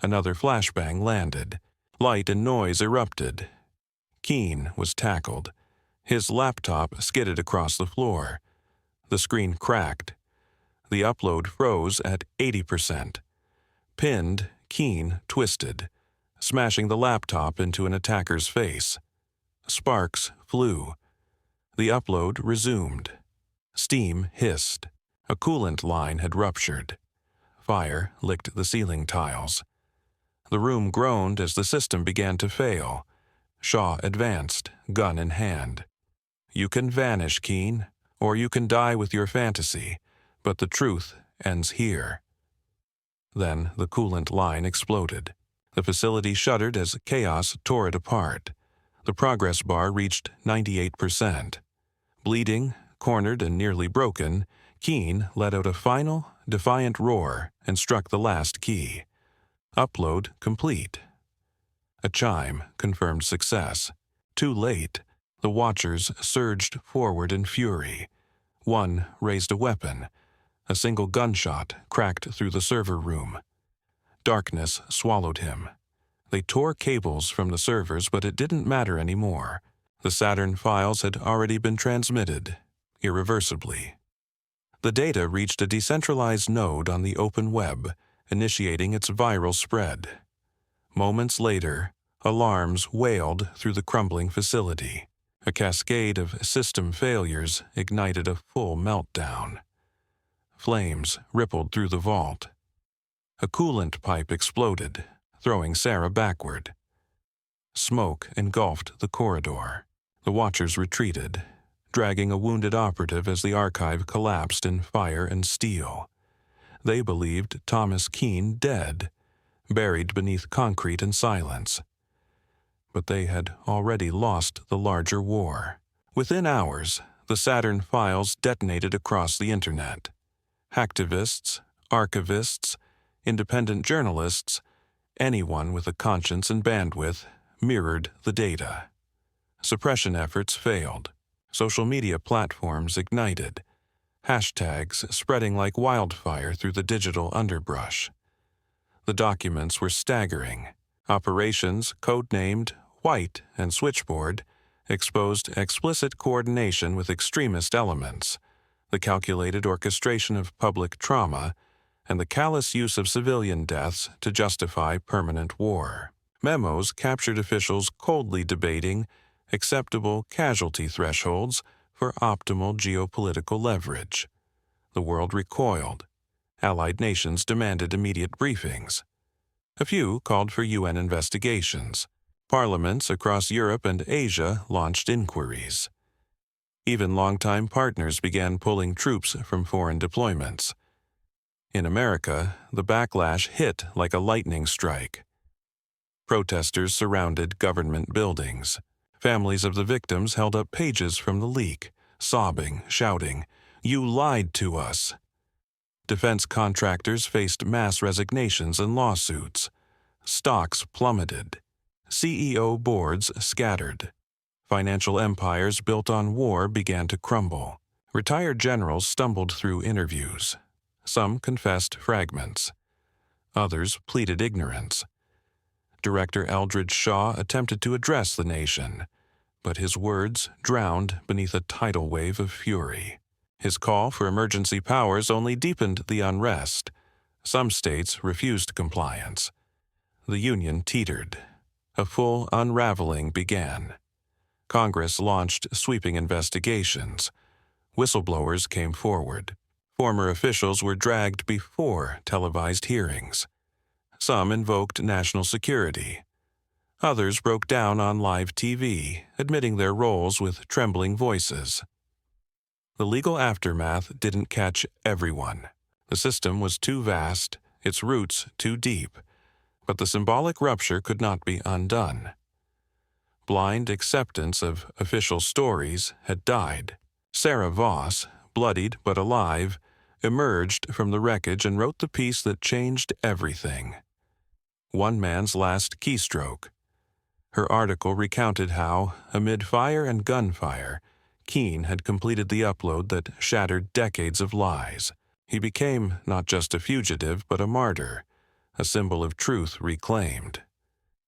Another flashbang landed. Light and noise erupted. Keene was tackled. His laptop skidded across the floor. The screen cracked. The upload froze at 80%. Pinned, Keene twisted, smashing the laptop into an attacker's face. Sparks flew. The upload resumed. Steam hissed. A coolant line had ruptured. Fire licked the ceiling tiles. The room groaned as the system began to fail. Shaw advanced, gun in hand. "You can vanish, Keene, or you can die with your fantasy, but the truth ends here." Then the coolant line exploded. The facility shuddered as chaos tore it apart. The progress bar reached 98%. Bleeding, cornered and nearly broken, Keene let out a final, defiant roar and struck the last key. Upload complete. A chime confirmed success. Too late, the Watchers surged forward in fury. One raised a weapon. A single gunshot cracked through the server room. Darkness swallowed him. They tore cables from the servers, but it didn't matter anymore. The Saturn files had already been transmitted, irreversibly. The data reached a decentralized node on the open web, initiating its viral spread. Moments later, alarms wailed through the crumbling facility. A cascade of system failures ignited a full meltdown. Flames rippled through the vault. A coolant pipe exploded, throwing Sarah backward. Smoke engulfed the corridor. The Watchers retreated, dragging a wounded operative as the archive collapsed in fire and steel. They believed Thomas Keene dead, buried beneath concrete and silence. But they had already lost the larger war. Within hours, the Saturn files detonated across the internet. Hacktivists, archivists, independent journalists, anyone with a conscience and bandwidth mirrored the data. Suppression efforts failed. Social media platforms ignited. Hashtags spreading like wildfire through the digital underbrush. The documents were staggering. Operations, codenamed White and Switchboard, exposed explicit coordination with extremist elements, the calculated orchestration of public trauma, and the callous use of civilian deaths to justify permanent war. Memos captured officials coldly debating acceptable casualty thresholds for optimal geopolitical leverage. The world recoiled. Allied nations demanded immediate briefings. A few called for UN investigations. Parliaments across Europe and Asia launched inquiries. Even longtime partners began pulling troops from foreign deployments. In America, the backlash hit like a lightning strike. Protesters surrounded government buildings. Families of the victims held up pages from the leak, sobbing, shouting, "You lied to us." Defense contractors faced mass resignations and lawsuits. Stocks plummeted. CEO boards scattered. Financial empires built on war began to crumble. Retired generals stumbled through interviews. Some confessed fragments. Others pleaded ignorance. Director Eldridge Shaw attempted to address the nation, but his words drowned beneath a tidal wave of fury. His call for emergency powers only deepened the unrest. Some states refused compliance. The Union teetered. A full unraveling began. Congress launched sweeping investigations. Whistleblowers came forward. Former officials were dragged before televised hearings. Some invoked national security. Others broke down on live TV, admitting their roles with trembling voices. The legal aftermath didn't catch everyone. The system was too vast, its roots too deep, but the symbolic rupture could not be undone. Blind acceptance of official stories had died. Sarah Voss, bloodied but alive, emerged from the wreckage and wrote the piece that changed everything. One man's last keystroke. Her article recounted how, amid fire and gunfire, Keene had completed the upload that shattered decades of lies. He became not just a fugitive but a martyr, a symbol of truth reclaimed.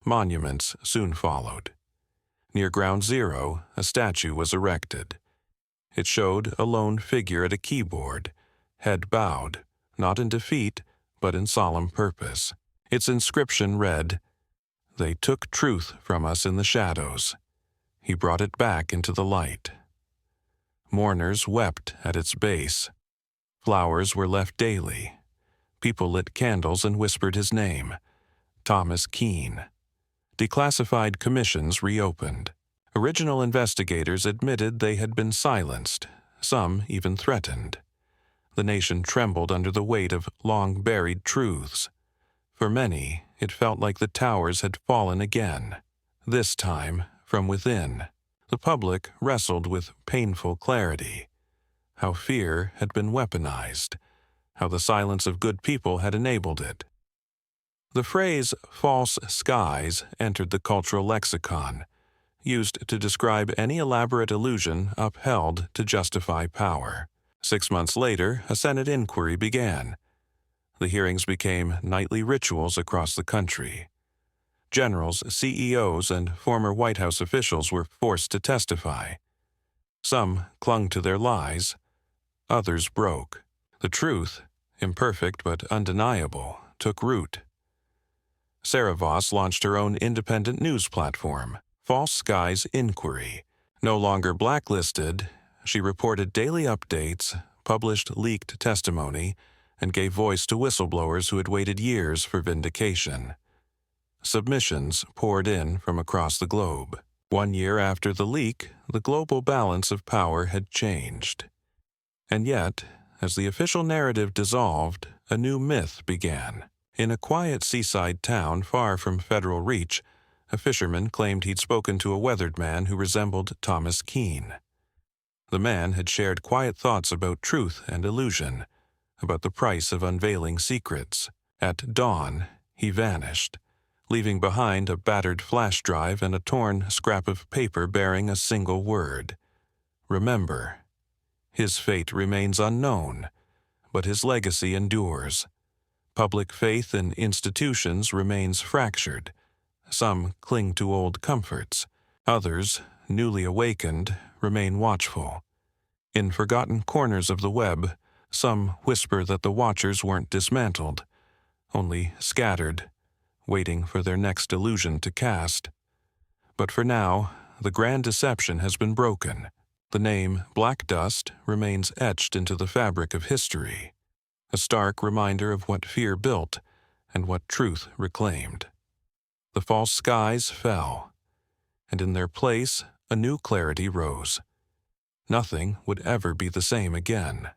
Monuments soon followed. Near Ground Zero, a statue was erected. It showed a lone figure at a keyboard, head bowed, not in defeat, but in solemn purpose. Its inscription read, "They took truth from us in the shadows. He brought it back into the light." Mourners wept at its base. Flowers were left daily. People lit candles and whispered his name, Thomas Keene. Declassified commissions reopened. Original investigators admitted they had been silenced, some even threatened. The nation trembled under the weight of long-buried truths. For many, it felt like the towers had fallen again. This time, from within, the public wrestled with painful clarity. How fear had been weaponized, how the silence of good people had enabled it. The phrase "false skies" entered the cultural lexicon, used to describe any elaborate illusion upheld to justify power. 6 months later, a Senate inquiry began. The hearings became nightly rituals across the country. Generals, CEOs, and former White House officials were forced to testify. Some clung to their lies. Others broke. The truth, imperfect but undeniable, took root. Sarah Voss launched her own independent news platform, False Skies Inquiry. No longer blacklisted, she reported daily updates, published leaked testimony, and gave voice to whistleblowers who had waited years for vindication. Submissions poured in from across the globe. 1 year after the leak, the global balance of power had changed. And yet, as the official narrative dissolved, a new myth began. In a quiet seaside town far from federal reach, a fisherman claimed he'd spoken to a weathered man who resembled Thomas Keene. The man had shared quiet thoughts about truth and illusion, about the price of unveiling secrets. At dawn, he vanished, leaving behind a battered flash drive and a torn scrap of paper bearing a single word: "Remember." His fate remains unknown, but his legacy endures. Public faith in institutions remains fractured. Some cling to old comforts. Others, newly awakened, remain watchful. In forgotten corners of the web, some whisper that the watchers weren't dismantled, only scattered, waiting for their next illusion to cast. But for now, the grand deception has been broken. The name Black Dust remains etched into the fabric of history, a stark reminder of what fear built and what truth reclaimed. The false skies fell, and in their place a new clarity rose. Nothing would ever be the same again.